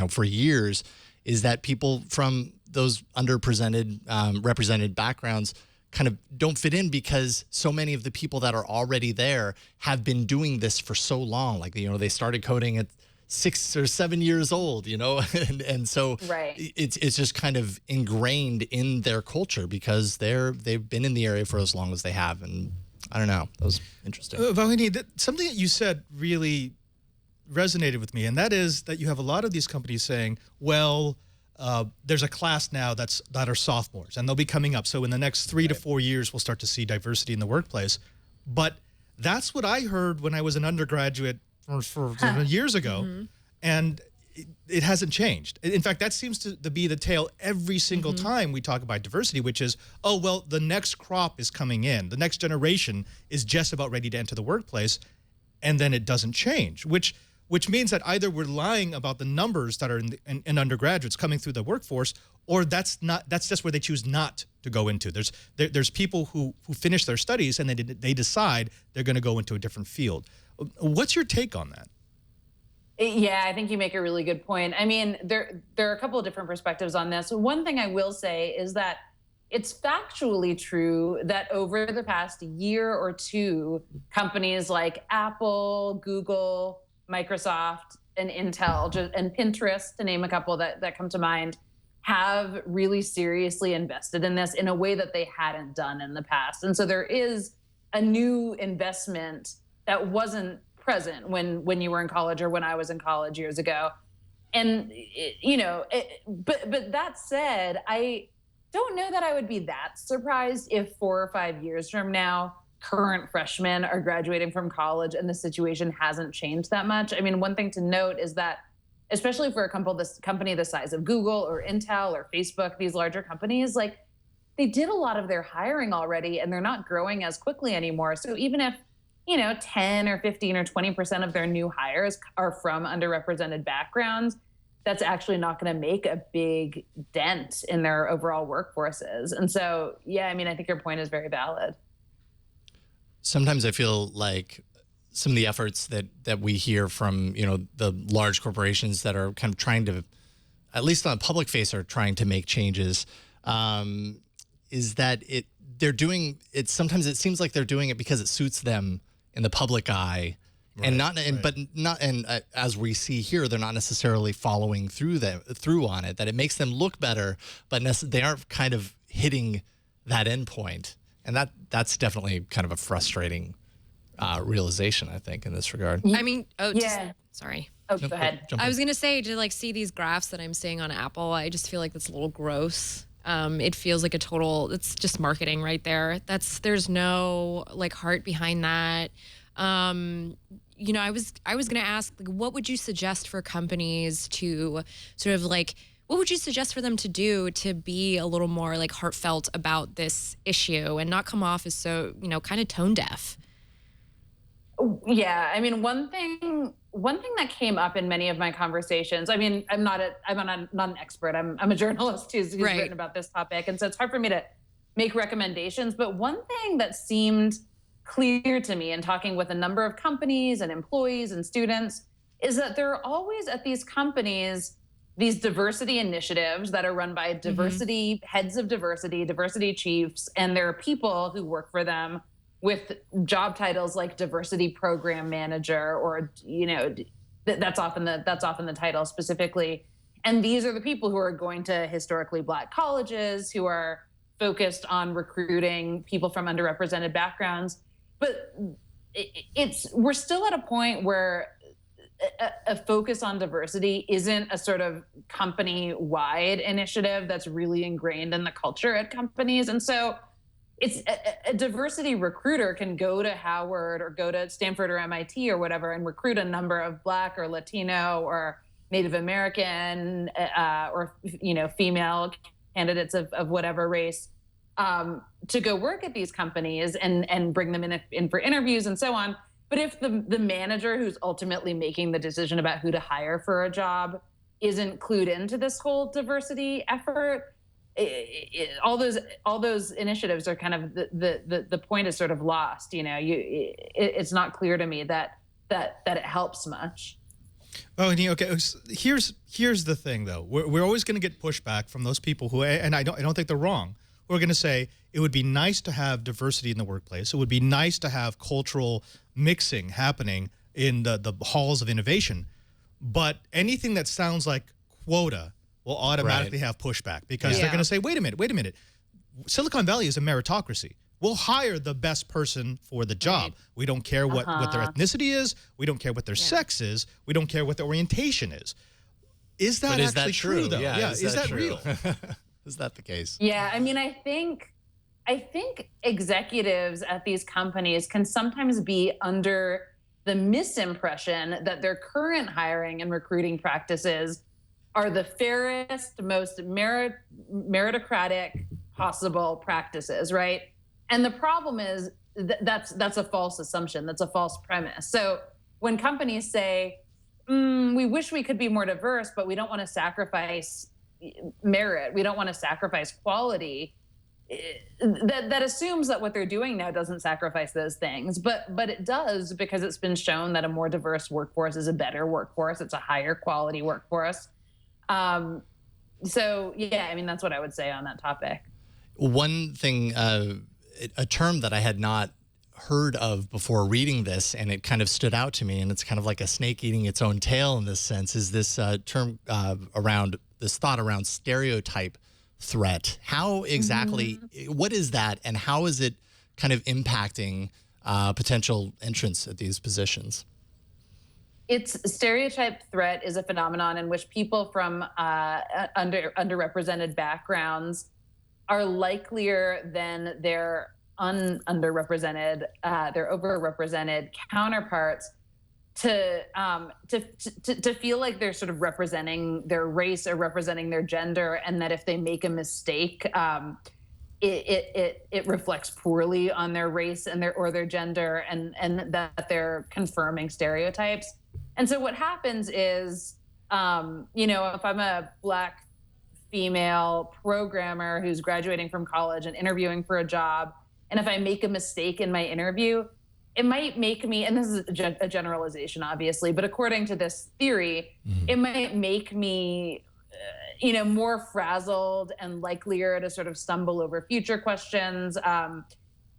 [SPEAKER 1] for years, is that people from those underrepresented represented backgrounds kind of don't fit in because so many of the people that are already there have been doing this for so long. Like, they started coding at 6 or 7 years old, and so
[SPEAKER 5] right.
[SPEAKER 1] It's just kind of ingrained in their culture because they've been in the area for as long as they have. And I don't know, that was interesting.
[SPEAKER 2] Vauhini, something that you said really resonated with me, and that is that you have a lot of these companies saying, well, there's a class now that are sophomores, and they'll be coming up. So in the next 3 to 4 years, we'll start to see diversity in the workplace. But that's what I heard when I was an undergraduate for years ago, and it hasn't changed. In fact, that seems to be the tale every single time we talk about diversity, which is, oh, well, the next crop is coming in. The next generation is just about ready to enter the workplace, and then it doesn't change, which means that either we're lying about the numbers that are in undergraduates coming through the workforce, or that's just where they choose not to go into. There's people who finish their studies and they decide they're going to go into a different field. What's your take on that?
[SPEAKER 5] Yeah, I think you make a really good point. I mean, there are a couple of different perspectives on this. One thing I will say is that it's factually true that over the past year or two, companies like Apple, Google, Microsoft, and Intel, and Pinterest, to name a couple that come to mind, have really seriously invested in this in a way that they hadn't done in the past. And so there is a new investment that wasn't present when you were in college or when I was in college years ago. And, but that said, I don't know that I would be that surprised if 4 or 5 years from now, current freshmen are graduating from college and the situation hasn't changed that much. I mean, one thing to note is that, especially for a company the size of Google or Intel or Facebook, these larger companies, like, they did a lot of their hiring already and they're not growing as quickly anymore. So even if 10 or 15 or 20% of their new hires are from underrepresented backgrounds, that's actually not going to make a big dent in their overall workforces. And so, yeah, I mean, I think your point is very valid.
[SPEAKER 1] Sometimes I feel like some of the efforts that we hear from, the large corporations that are kind of trying to, at least on a public face, are trying to make changes, is that they're doing it. Sometimes it seems like they're doing it because it suits them in the public eye, and as we see here, they're not necessarily following through on it. That it makes them look better, but they aren't kind of hitting that end point, and that's definitely kind of a frustrating realization, I think, in this regard.
[SPEAKER 4] I mean, sorry.
[SPEAKER 5] Oh, go ahead.
[SPEAKER 4] I was gonna say, to see these graphs that I'm seeing on Apple, I just feel like that's a little gross. It feels like it's just marketing right there. There's no heart behind that. I was going to ask, what would you suggest for companies to sort of What would you suggest for them to do to be a little more like heartfelt about this issue and not come off as so, kind of tone deaf?
[SPEAKER 5] Yeah, I mean, one thing that came up in many of my conversations. I mean, I'm not an expert. I'm a journalist who's
[SPEAKER 4] Right.
[SPEAKER 5] written about this topic, and so it's hard for me to make recommendations. But one thing that seemed clear to me in talking with a number of companies and employees and students is that there are always at these companies these diversity initiatives that are run by diversity heads of diversity chiefs, and there are people who work for them with job titles like diversity program manager, or that's often the title specifically. And these are the people who are going to historically Black colleges, who are focused on recruiting people from underrepresented backgrounds. But we're still at a point where a focus on diversity isn't a sort of company-wide initiative that's really ingrained in the culture at companies. And so it's a diversity recruiter can go to Howard or go to Stanford or MIT or whatever and recruit a number of Black or Latino or Native American or female candidates of whatever race to go work at these companies and bring them in for interviews and so on. But if the manager who's ultimately making the decision about who to hire for a job isn't clued into this whole diversity effort, all those initiatives are kind of the point is sort of lost. It's not clear to me that it helps much.
[SPEAKER 2] Oh, okay. Here's the thing, though. We're always going to get pushback from those people who, and I don't think they're wrong. We're going to say it would be nice to have diversity in the workplace. It would be nice to have cultural mixing happening in the halls of innovation. But anything that sounds like quota will automatically have pushback, because they're going to say, wait a minute. Silicon Valley is a meritocracy. We'll hire the best person for the job. Right. We don't care what their ethnicity is. We don't care what their sex is. We don't care what their orientation is. Is that true, though?
[SPEAKER 1] Yeah,
[SPEAKER 2] is that real?
[SPEAKER 1] Is that the case?
[SPEAKER 5] Yeah, I mean, I think executives at these companies can sometimes be under the misimpression that their current hiring and recruiting practices are the fairest, most meritocratic possible practices, right? And the problem is that's a false assumption. That's a false premise. So when companies say, we wish we could be more diverse, but we don't want to sacrifice merit, we don't want to sacrifice quality, that assumes that what they're doing now doesn't sacrifice those things, but it does, because it's been shown that a more diverse workforce is a better workforce. It's a higher quality workforce. So yeah, I mean, that's what I would say on that topic.
[SPEAKER 1] One thing, a term that I had not heard of before reading this, and it kind of stood out to me, and it's kind of like a snake eating its own tail in this sense, is this term around this thought around stereotype threat. How exactly, what is that, and how is it kind of impacting potential entrants at these positions?
[SPEAKER 5] Stereotype threat is a phenomenon in which people from underrepresented backgrounds are likelier than their underrepresented, their overrepresented counterparts to feel like they're sort of representing their race or representing their gender, and that if they make a mistake, it reflects poorly on their race and their gender, and that they're confirming stereotypes. And so what happens is, if I'm a Black female programmer who's graduating from college and interviewing for a job, and if I make a mistake in my interview, it might make me, and this is a generalization, obviously, but according to this theory, it might make me, more frazzled and likelier to sort of stumble over future questions than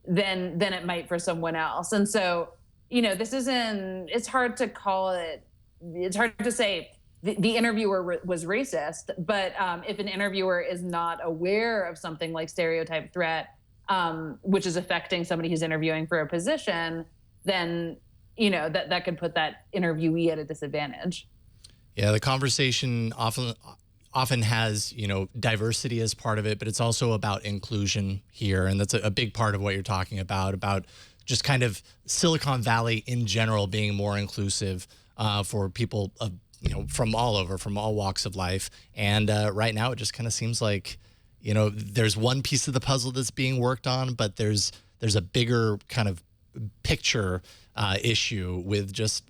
[SPEAKER 5] it might for someone else. And so, it's hard to call it, it's hard to say the interviewer was racist, but if an interviewer is not aware of something like stereotype threat, which is affecting somebody who's interviewing for a position, then, that could put that interviewee at a disadvantage.
[SPEAKER 1] Yeah, the conversation often has, diversity as part of it, but it's also about inclusion here. And that's a big part of what you're talking about just kind of Silicon Valley in general being more inclusive for people of from all over, from all walks of life. And right now, it just kind of seems like, there's one piece of the puzzle that's being worked on, but there's a bigger kind of picture issue with just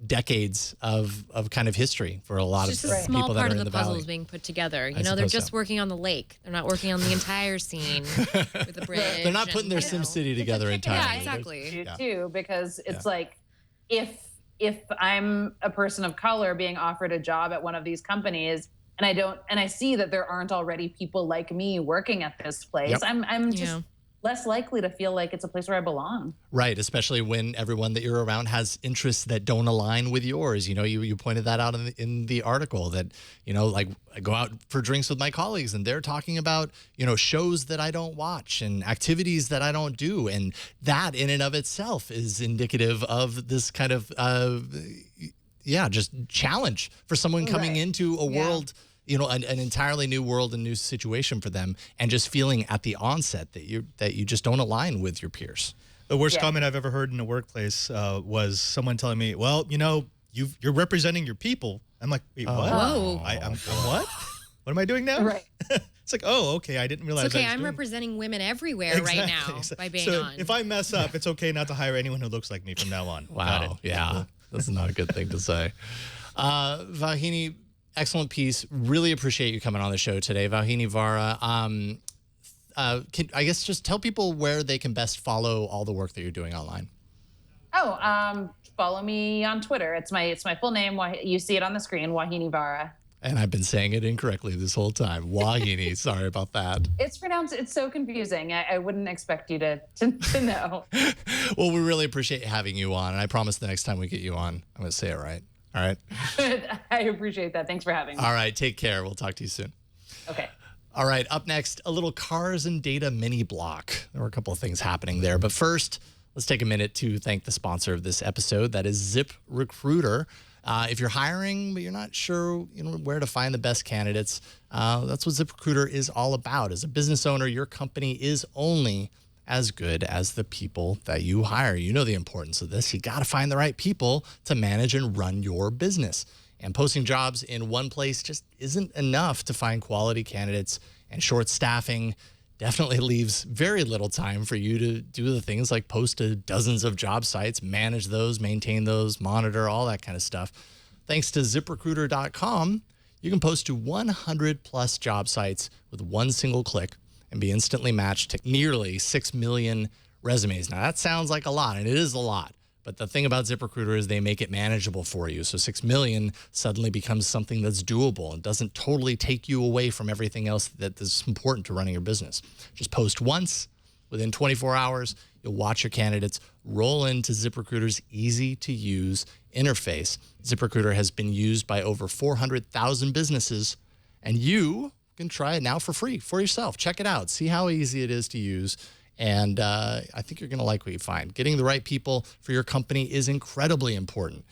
[SPEAKER 1] decades of kind of history for a lot of
[SPEAKER 4] people that are in the valley. Just a small part of the puzzle is being put together. They're just working on the lake. They're not working on the entire scene with the bridge.
[SPEAKER 1] They're not putting their SimCity together entirely.
[SPEAKER 4] Yeah, exactly.
[SPEAKER 5] Too, because it's like if I'm a person of color being offered a job at one of these companies and I see that there aren't already people like me working at this place, I'm just less likely to feel like it's a place where I belong.
[SPEAKER 1] Right, especially when everyone that you're around has interests that don't align with yours. You pointed that out in the article that, like I go out for drinks with my colleagues and they're talking about, shows that I don't watch and activities that I don't do. And that in and of itself is indicative of this kind of, just challenge for someone coming into a world, an entirely new world and new situation for them, and just feeling at the onset that you just don't align with your peers.
[SPEAKER 2] The worst comment I've ever heard in a workplace was someone telling me, "Well, you're representing your people." I'm like, "Wait, what?
[SPEAKER 4] Whoa.
[SPEAKER 2] I'm what? What am I doing now?"
[SPEAKER 5] Right.
[SPEAKER 2] It's like, oh, okay, I didn't realize.
[SPEAKER 4] It's okay,
[SPEAKER 2] I was
[SPEAKER 4] I'm
[SPEAKER 2] doing
[SPEAKER 4] representing women everywhere right now by being on.
[SPEAKER 2] If I mess up, it's okay not to hire anyone who looks like me from now on.
[SPEAKER 1] Wow. Yeah, that's not a good thing to say. Vauhini, excellent piece. Really appreciate you coming on the show today. Vauhini Vara, can I guess just tell people where they can best follow all the work that you're doing online.
[SPEAKER 5] Follow me on Twitter. It's my full name. You see it on the screen, Vauhini Vara.
[SPEAKER 1] And I've been saying it incorrectly this whole time. Vauhini. Sorry about that.
[SPEAKER 5] It's so confusing. I wouldn't expect you to know.
[SPEAKER 1] Well, we really appreciate having you on. And I promise the next time we get you on, I'm going to say it right. All right.
[SPEAKER 5] I appreciate that. Thanks for having me.
[SPEAKER 1] All right. Take care. We'll talk to you soon.
[SPEAKER 5] Okay.
[SPEAKER 1] All right. Up next, a little cars and data mini block. There were a couple of things happening there. But first, let's take a minute to thank the sponsor of this episode. That is ZipRecruiter. If you're hiring, but you're not sure where to find the best candidates, that's what ZipRecruiter is all about. As a business owner, your company is only as good as the people that you hire. You know the importance of this. You got to find the right people to manage and run your business. And posting jobs in one place just isn't enough to find quality candidates, and short staffing definitely leaves very little time for you to do the things like post to dozens of job sites, manage those, maintain those, monitor, all that kind of stuff. Thanks to ZipRecruiter.com, you can post to 100 plus job sites with one single click and be instantly matched to nearly 6 million resumes. Now, that sounds like a lot, and it is a lot. But the thing about ZipRecruiter is they make it manageable for you. So 6 million suddenly becomes something that's doable and doesn't totally take you away from everything else that is important to running your business. Just post once. Within 24 hours, you'll watch your candidates roll into ZipRecruiter's easy-to-use interface. ZipRecruiter has been used by over 400,000 businesses, and you can try it now for free for yourself. Check it out. See how easy it is to use. And I think you're going to like what you find. Getting the right people for your company is incredibly important.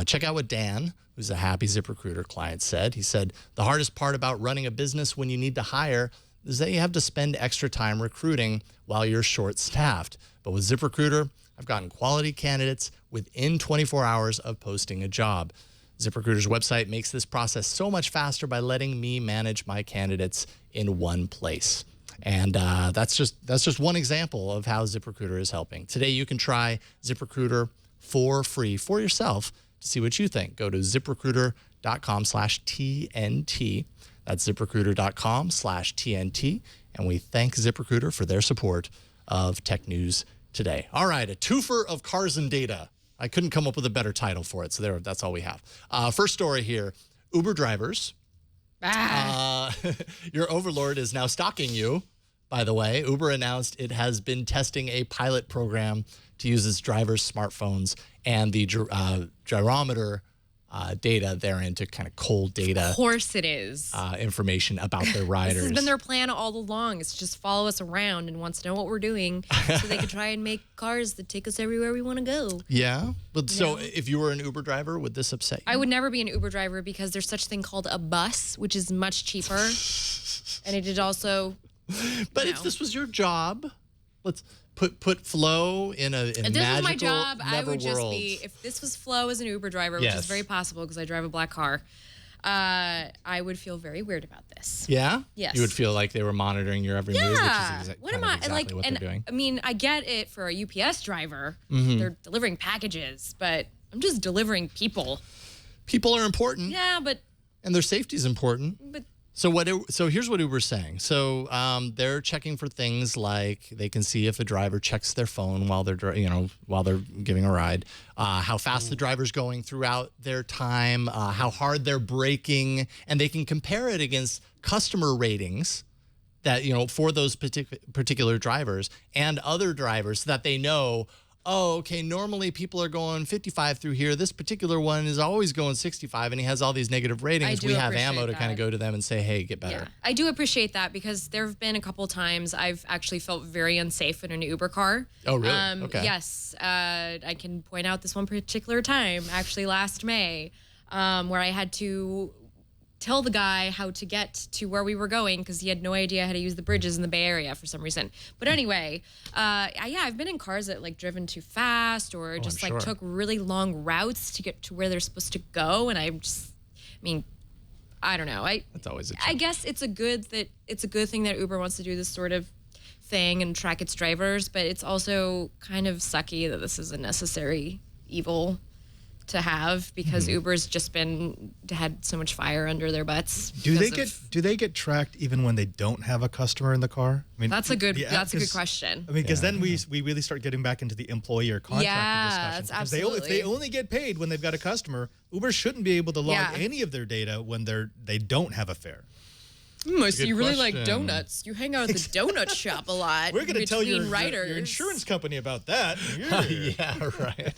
[SPEAKER 1] Check out what Dan, who's a happy ZipRecruiter client, said. He said, the hardest part about running a business when you need to hire is that you have to spend extra time recruiting while you're short-staffed. But with ZipRecruiter, I've gotten quality candidates within 24 hours of posting a job. ZipRecruiter's website makes this process so much faster by letting me manage my candidates in one place. And that's just one example of how ZipRecruiter is helping. Today, you can try ZipRecruiter for free for yourself to see what you think. Go to ZipRecruiter.com/TNT. That's ZipRecruiter.com/TNT. And we thank ZipRecruiter for their support of Tech News Today. All right, a twofer of cars and data. I couldn't come up with a better title for it, so that's all we have. First story here, Uber drivers. Your overlord is now stalking you, by the way. Uber announced it has been testing a pilot program to use its drivers' smartphones and the gyrometer data therein to kind of cold data.
[SPEAKER 4] Of course it is.
[SPEAKER 1] Information about their riders.
[SPEAKER 4] This has been their plan all along. It's just follow us around and wants to know what we're doing so they can try and make cars that take us everywhere we want to go.
[SPEAKER 1] Yeah? But so if you were an Uber driver, would this upset you?
[SPEAKER 4] I would never be an Uber driver because there's such a thing called a bus, which is much cheaper. And it did also...
[SPEAKER 1] But if this was your job, put Flo in a
[SPEAKER 4] If this was my job, I
[SPEAKER 1] never
[SPEAKER 4] would just
[SPEAKER 1] world.
[SPEAKER 4] be, if this was Flo as an Uber driver, which is very possible because I drive a black car, I would feel very weird about this.
[SPEAKER 1] Yeah?
[SPEAKER 4] Yes.
[SPEAKER 1] You would feel like they were monitoring your every move, which is exactly what they're doing.
[SPEAKER 4] I mean, I get it for a UPS driver.
[SPEAKER 1] Mm-hmm.
[SPEAKER 4] They're delivering packages, but I'm just delivering people.
[SPEAKER 1] People are important.
[SPEAKER 4] Yeah,
[SPEAKER 1] And their safety is important.
[SPEAKER 4] but
[SPEAKER 1] So here's what Uber's saying. So they're checking for things like they can see if a driver checks their phone while they're giving a ride, how fast the driver's going throughout their time, how hard they're braking, and they can compare it against customer ratings that for those particular drivers and other drivers, so that they know. Oh, okay, normally people are going 55 through here. This particular one is always going 65, and he has all these negative ratings. We have ammo to kind of go to them and say, hey, get better.
[SPEAKER 4] yeah, I do appreciate that because there have been a couple times I've actually felt very unsafe in an Uber car.
[SPEAKER 1] Oh, really? Okay.
[SPEAKER 4] Yes. I can point out this one particular time, actually last May, where I had to tell the guy how to get to where we were going because he had no idea how to use the bridges in the Bay Area for some reason. But anyway, I've been in cars that driven too fast or just
[SPEAKER 1] sure.
[SPEAKER 4] took really long routes to get to where they're supposed to go, and I don't know.
[SPEAKER 1] That's always a
[SPEAKER 4] I guess it's a good thing that Uber wants to do this sort of thing and track its drivers, but it's also kind of sucky that this is a necessary evil to have because Uber's just had so much fire under their butts.
[SPEAKER 2] Do they get tracked even when they don't have a customer in the car? I mean,
[SPEAKER 4] that's a good question.
[SPEAKER 2] I mean, because then we really start getting back into the employer contract discussion.
[SPEAKER 4] That's
[SPEAKER 2] Because
[SPEAKER 4] absolutely.
[SPEAKER 2] if they only get paid when they've got a customer, Uber shouldn't be able to log
[SPEAKER 4] Yeah.
[SPEAKER 2] any of their data when they don't have a fare.
[SPEAKER 4] I see you really like
[SPEAKER 1] question.
[SPEAKER 4] donuts. You hang out at the donut shop a lot.
[SPEAKER 2] We're going to tell your
[SPEAKER 4] writers.
[SPEAKER 2] insurance company about that.
[SPEAKER 1] Yeah, right.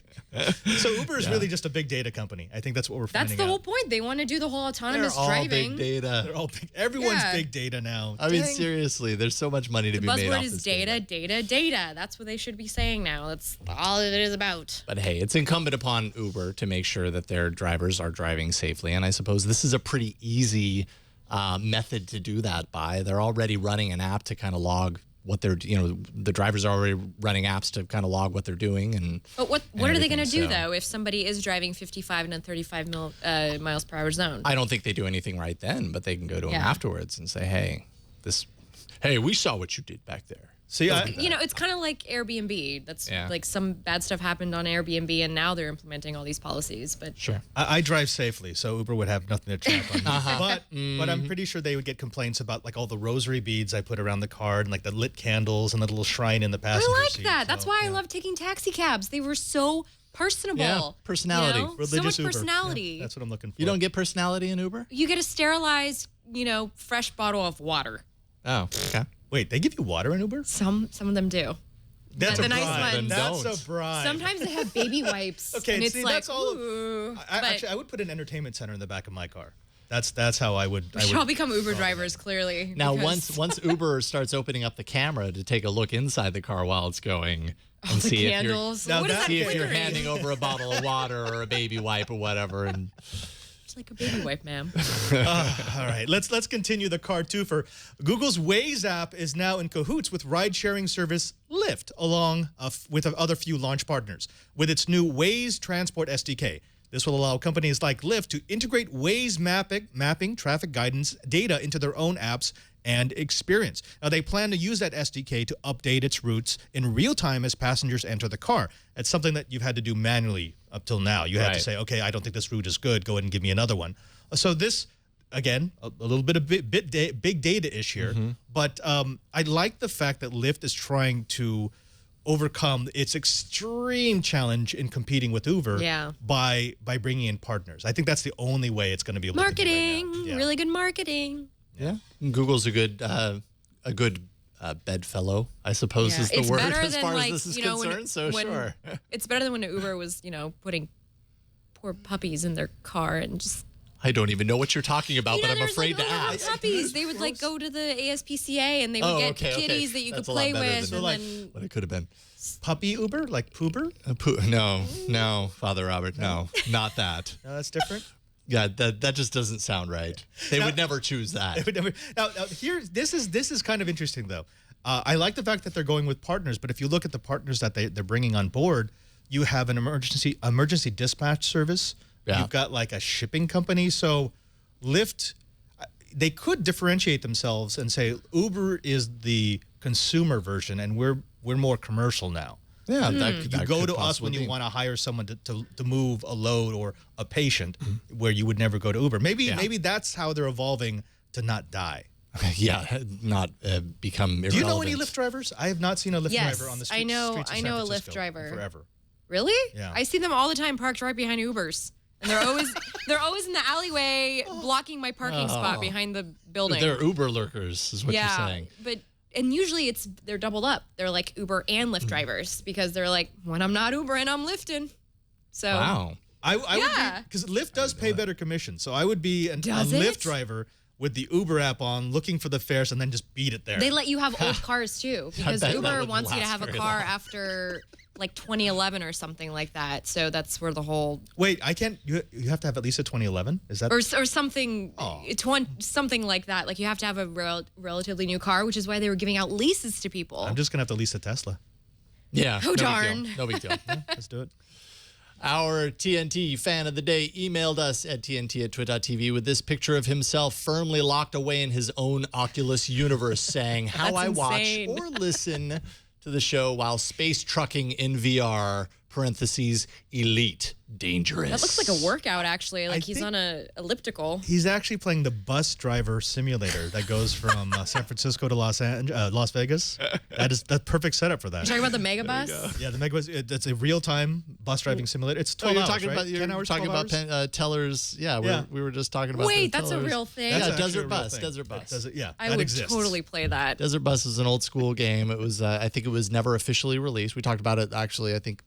[SPEAKER 2] So Uber is really just a big data company. I think that's what we're
[SPEAKER 4] That's
[SPEAKER 2] finding
[SPEAKER 4] the
[SPEAKER 2] out.
[SPEAKER 4] whole point. They want to do the whole autonomous
[SPEAKER 1] They're all
[SPEAKER 4] driving.
[SPEAKER 1] big data.
[SPEAKER 2] They're all big. Everyone's
[SPEAKER 4] Yeah.
[SPEAKER 2] big data now.
[SPEAKER 1] I mean,
[SPEAKER 2] Dang.
[SPEAKER 1] seriously, there's so much money to be made
[SPEAKER 4] Buzzword
[SPEAKER 1] off
[SPEAKER 4] is
[SPEAKER 1] this
[SPEAKER 4] data. That's what they should be saying now. That's all it is about.
[SPEAKER 1] But hey, it's incumbent upon Uber to make sure that their drivers are driving safely. And I suppose this is a pretty easy method to do that by. They're already running an app to kind of log what they're, the drivers are already running apps to kind of log what they're doing. And
[SPEAKER 4] But what are they going to
[SPEAKER 1] everything,
[SPEAKER 4] do
[SPEAKER 1] so-
[SPEAKER 4] though if somebody is driving 55 in a 35 miles per hour zone?
[SPEAKER 1] I don't think they do anything right then, but they can go to them
[SPEAKER 4] Yeah.
[SPEAKER 1] afterwards and say, hey, we saw what you did back there.
[SPEAKER 2] See,
[SPEAKER 4] It's kind of like Airbnb. That's some bad stuff happened on Airbnb, and now they're implementing all these policies. But
[SPEAKER 1] Sure.
[SPEAKER 2] I drive safely, so Uber would have nothing to track on me. But I'm pretty sure they would get complaints about all the rosary beads I put around the car and the lit candles and the little shrine in the passenger
[SPEAKER 4] I like
[SPEAKER 2] seat.
[SPEAKER 4] that.
[SPEAKER 2] So,
[SPEAKER 4] That's why I
[SPEAKER 2] yeah.
[SPEAKER 4] love taking taxi cabs. They were so personable.
[SPEAKER 1] Yeah, personality.
[SPEAKER 4] So
[SPEAKER 2] Religious
[SPEAKER 4] much
[SPEAKER 2] Uber.
[SPEAKER 4] personality.
[SPEAKER 2] Yeah, that's what I'm looking for.
[SPEAKER 1] You don't get personality in Uber?
[SPEAKER 4] You get a sterilized, fresh bottle of water.
[SPEAKER 1] Oh, okay.
[SPEAKER 2] Wait, they give you water in Uber?
[SPEAKER 4] Some of them do.
[SPEAKER 2] That's
[SPEAKER 4] The
[SPEAKER 2] a
[SPEAKER 4] nice
[SPEAKER 2] bribe.
[SPEAKER 4] ones.
[SPEAKER 2] That's
[SPEAKER 1] Don't.
[SPEAKER 2] a bribe.
[SPEAKER 4] Sometimes they have baby wipes.
[SPEAKER 2] Okay,
[SPEAKER 4] and it's
[SPEAKER 2] see,
[SPEAKER 4] like,
[SPEAKER 2] that's all.
[SPEAKER 4] ooh.
[SPEAKER 2] Actually, I would put an entertainment center in the back of my car. That's how I would.
[SPEAKER 4] We should all become Uber drivers, clearly.
[SPEAKER 1] Now,
[SPEAKER 4] because
[SPEAKER 1] once Uber starts opening up the camera to take a look inside the car while it's going and
[SPEAKER 4] the
[SPEAKER 1] see
[SPEAKER 4] candles.
[SPEAKER 2] Now
[SPEAKER 4] What is
[SPEAKER 2] that-
[SPEAKER 4] that
[SPEAKER 1] if you're
[SPEAKER 4] flickering?
[SPEAKER 1] handing over a bottle of water or a baby wipe or whatever, and
[SPEAKER 4] It's like a baby wipe, ma'am.
[SPEAKER 2] All right, let's continue the car twofer. Google's Waze app is now in cahoots with ride-sharing service Lyft, along with other few launch partners. With its new Waze Transport SDK, this will allow companies like Lyft to integrate Waze mapping, traffic guidance data into their own apps and experience. Now, they plan to use that SDK to update its routes in real time as passengers enter the car. It's something that you've had to do manually up till now. You had to
[SPEAKER 1] Right.
[SPEAKER 2] say, okay, I don't think this route is good. Go ahead and give me another one. So this, again, a little bit of big data-ish here. But I like the fact that Lyft is trying to overcome its extreme challenge in competing with Uber
[SPEAKER 4] Yeah.
[SPEAKER 2] by bringing in partners. I think that's the only way it's going to be able to compete right
[SPEAKER 4] Marketing.
[SPEAKER 2] now. Yeah.
[SPEAKER 4] Really good marketing.
[SPEAKER 1] yeah, Google's a good bedfellow, I suppose
[SPEAKER 4] Yeah.
[SPEAKER 1] is the
[SPEAKER 4] It's
[SPEAKER 1] word
[SPEAKER 4] better
[SPEAKER 1] as
[SPEAKER 4] than,
[SPEAKER 1] far
[SPEAKER 4] like,
[SPEAKER 1] as this is
[SPEAKER 4] when-
[SPEAKER 1] concerned. So
[SPEAKER 4] when-
[SPEAKER 1] sure.
[SPEAKER 4] It's better than when Uber was, putting poor puppies in their car and just.
[SPEAKER 1] I don't even know what you're talking about, but I'm
[SPEAKER 4] there's,
[SPEAKER 1] afraid
[SPEAKER 4] like,
[SPEAKER 1] to
[SPEAKER 4] little
[SPEAKER 1] ask.
[SPEAKER 4] puppies. They would go to the ASPCA and they would
[SPEAKER 1] Oh,
[SPEAKER 4] get
[SPEAKER 1] okay.
[SPEAKER 4] kitties that you
[SPEAKER 1] That's
[SPEAKER 4] could
[SPEAKER 1] a lot
[SPEAKER 4] play
[SPEAKER 1] better
[SPEAKER 4] with,
[SPEAKER 1] than
[SPEAKER 4] and then
[SPEAKER 1] what it could have been.
[SPEAKER 2] Puppy Uber, like Poober?
[SPEAKER 1] No, Father Robert, no, not that.
[SPEAKER 2] No, that's different.
[SPEAKER 1] Yeah, that just doesn't sound right. They would never choose that.
[SPEAKER 2] They would never. Now here, this is kind of interesting though. I like the fact that they're going with partners, but if you look at the partners that they're bringing on board, you have an emergency dispatch service.
[SPEAKER 1] Yeah.
[SPEAKER 2] You've got like a shipping company. So Lyft, they could differentiate themselves and say Uber is the consumer version and we're more commercial now.
[SPEAKER 1] Yeah,
[SPEAKER 2] You go to us when you want to hire someone to move a load or a patient where you would never go to Uber. Maybe that's how they're evolving to not die.
[SPEAKER 1] Yeah, not become irrelevant.
[SPEAKER 2] Do you know any Lyft drivers? I have not seen a Lyft
[SPEAKER 4] Yes,
[SPEAKER 2] driver on the
[SPEAKER 4] I know.
[SPEAKER 2] streets of
[SPEAKER 4] I
[SPEAKER 2] San
[SPEAKER 4] know a
[SPEAKER 2] Francisco
[SPEAKER 4] Lyft driver.
[SPEAKER 2] forever.
[SPEAKER 4] Really?
[SPEAKER 2] Yeah.
[SPEAKER 4] I see them all the time parked right behind Ubers. And they're always in the alleyway blocking my parking spot behind the building.
[SPEAKER 1] They're Uber lurkers, is what you're saying.
[SPEAKER 4] And usually they're doubled up. They're like Uber and Lyft drivers because they're like, when I'm not Ubering, I'm Lyfting. So
[SPEAKER 1] Wow.
[SPEAKER 2] I would be, because Lyft does pay better commission. So I would be a
[SPEAKER 4] Does
[SPEAKER 2] Lyft
[SPEAKER 4] it?
[SPEAKER 2] driver with the Uber app on, looking for the fares, and then just beat it there.
[SPEAKER 4] they let you have old cars too because
[SPEAKER 1] bet that
[SPEAKER 4] Uber
[SPEAKER 1] wouldn't
[SPEAKER 4] wants you to
[SPEAKER 1] last
[SPEAKER 4] have a
[SPEAKER 1] very
[SPEAKER 4] car
[SPEAKER 1] long.
[SPEAKER 4] after like 2011 or something like that. So that's where the whole
[SPEAKER 2] Wait, I can't. You have to have at least a 2011. Is that?
[SPEAKER 4] or something something like that. Like you have to have a relatively new car, which is why they were giving out leases to people.
[SPEAKER 2] I'm just gonna have to lease a Tesla.
[SPEAKER 1] Yeah.
[SPEAKER 4] Oh,
[SPEAKER 1] no
[SPEAKER 4] darn.
[SPEAKER 1] Big deal. No big deal.
[SPEAKER 2] Let's do it.
[SPEAKER 1] Our TNT fan of the day emailed us at TNT@twit.tv with this picture of himself firmly locked away in his own Oculus universe, saying, "How
[SPEAKER 4] That's
[SPEAKER 1] I watch
[SPEAKER 4] insane.
[SPEAKER 1] or listen to the show while space trucking in VR." Parentheses, elite, dangerous.
[SPEAKER 4] That looks like a workout, actually. Like he's
[SPEAKER 2] think-
[SPEAKER 4] on a elliptical.
[SPEAKER 2] He's actually playing the bus driver simulator that goes from San Francisco to Las Vegas. That's perfect setup for that.
[SPEAKER 4] You're talking about the Megabus?
[SPEAKER 2] Yeah, the Megabus. It's a real-time bus driving simulator. It's 12
[SPEAKER 1] you're
[SPEAKER 2] hours,
[SPEAKER 1] talking
[SPEAKER 2] right?
[SPEAKER 1] about
[SPEAKER 2] 10 hours,
[SPEAKER 1] talking
[SPEAKER 2] 12
[SPEAKER 1] about
[SPEAKER 2] hours?
[SPEAKER 1] tellers. Yeah,
[SPEAKER 2] Yeah.
[SPEAKER 1] we were just talking about.
[SPEAKER 4] Wait,
[SPEAKER 1] the
[SPEAKER 4] that's a
[SPEAKER 1] tellers.
[SPEAKER 4] real thing?
[SPEAKER 1] Yeah,
[SPEAKER 2] That's actually
[SPEAKER 1] Desert
[SPEAKER 2] a real
[SPEAKER 1] Bus.
[SPEAKER 2] thing.
[SPEAKER 1] Desert Bus.
[SPEAKER 2] Yeah,
[SPEAKER 4] I
[SPEAKER 2] that
[SPEAKER 4] would
[SPEAKER 2] exists.
[SPEAKER 4] totally play that.
[SPEAKER 1] Desert Bus is an old school game. It was, I think, it was never officially released. We talked about it actually. I think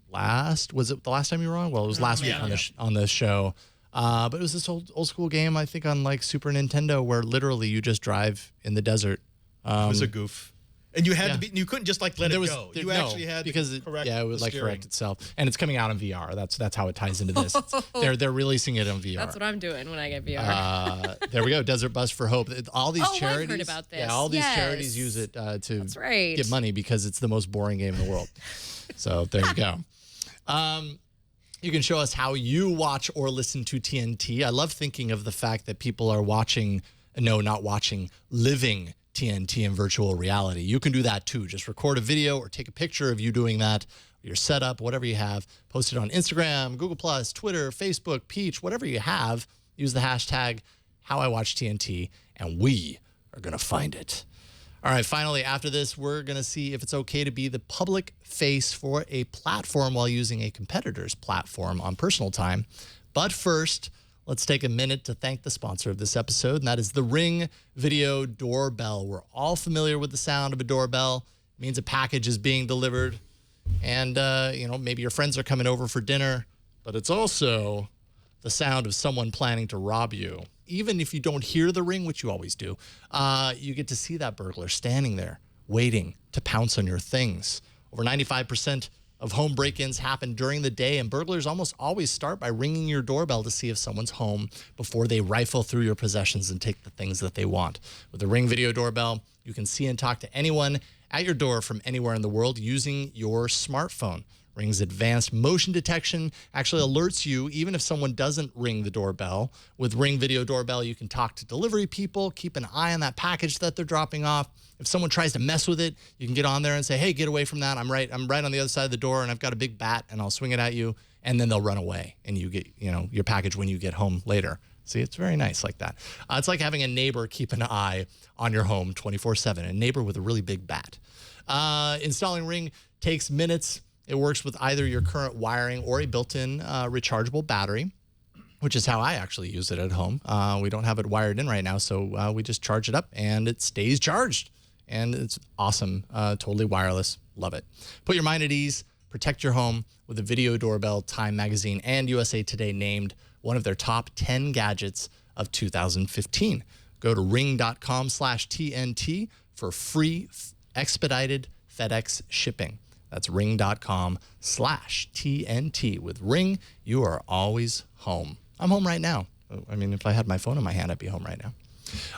[SPEAKER 1] was it the last time you were on? Well, it was last week on the show. But it was this old school game. I think on like Super Nintendo, where literally you just drive in the desert.
[SPEAKER 2] It was a goof. And you had to be. You couldn't just like let it go. You
[SPEAKER 1] no,
[SPEAKER 2] actually had
[SPEAKER 1] because
[SPEAKER 2] to correct.
[SPEAKER 1] it would
[SPEAKER 2] the
[SPEAKER 1] like
[SPEAKER 2] steering.
[SPEAKER 1] correct itself, and it's coming out in VR. That's how it ties into this. They're releasing it in VR.
[SPEAKER 4] That's what I'm doing when I get VR.
[SPEAKER 1] There we go. Desert Bus for Hope. All these
[SPEAKER 4] Oh, I've
[SPEAKER 1] charities.
[SPEAKER 4] heard about this.
[SPEAKER 1] Yeah, all these
[SPEAKER 4] Yes.
[SPEAKER 1] charities use it to
[SPEAKER 4] That's right.
[SPEAKER 1] get money because it's the most boring game in the world. So there you go. You can show us how you watch or listen to TNT. I love thinking of the fact that people are living TNT in virtual reality. You can do that too. Just record a video or take a picture of you doing that, your setup, whatever you have. Post it on Instagram, Google+, Twitter, Facebook, Peach, whatever you have. Use the hashtag HowIWatchTNT, and we are going to find it. All right, finally, after this, we're going to see if it's okay to be the public face for a platform while using a competitor's platform on personal time. But first, let's take a minute to thank the sponsor of this episode, and that is the Ring Video Doorbell. We're all familiar with the sound of a doorbell. It means a package is being delivered, and maybe your friends are coming over for dinner, but it's also the sound of someone planning to rob you. Even if you don't hear the ring, which you always do, you get to see that burglar standing there waiting to pounce on your things. Over 95% of home break-ins happen during the day, and burglars almost always start by ringing your doorbell to see if someone's home before they rifle through your possessions and take the things that they want. With the Ring Video Doorbell, you can see and talk to anyone at your door from anywhere in the world using your smartphone. Ring's advanced motion detection actually alerts you even if someone doesn't ring the doorbell. With Ring Video Doorbell, you can talk to delivery people, keep an eye on that package that they're dropping off. If someone tries to mess with it, you can get on there and say, "Hey, get away from that. I'm right on the other side of the door, and I've got a big bat, and I'll swing it at you." And then they'll run away, and you get your package when you get home later. See, it's very nice like that. It's like having a neighbor keep an eye on your home 24/7, a neighbor with a really big bat. Installing Ring takes minutes. It works with either your current wiring or a built-in rechargeable battery, which is how I actually use it at home. We don't have it wired in right now, so we just charge it up and it stays charged. And it's awesome, totally wireless. Love it. Put your mind at ease. Protect your home with a Video Doorbell. Time Magazine and USA Today named one of their top 10 gadgets of 2015. Go to ring.com/TNT for free expedited FedEx shipping. That's ring.com/TNT. With Ring, you are always home. I'm home right now. I mean, if I had my phone in my hand, I'd be home right now.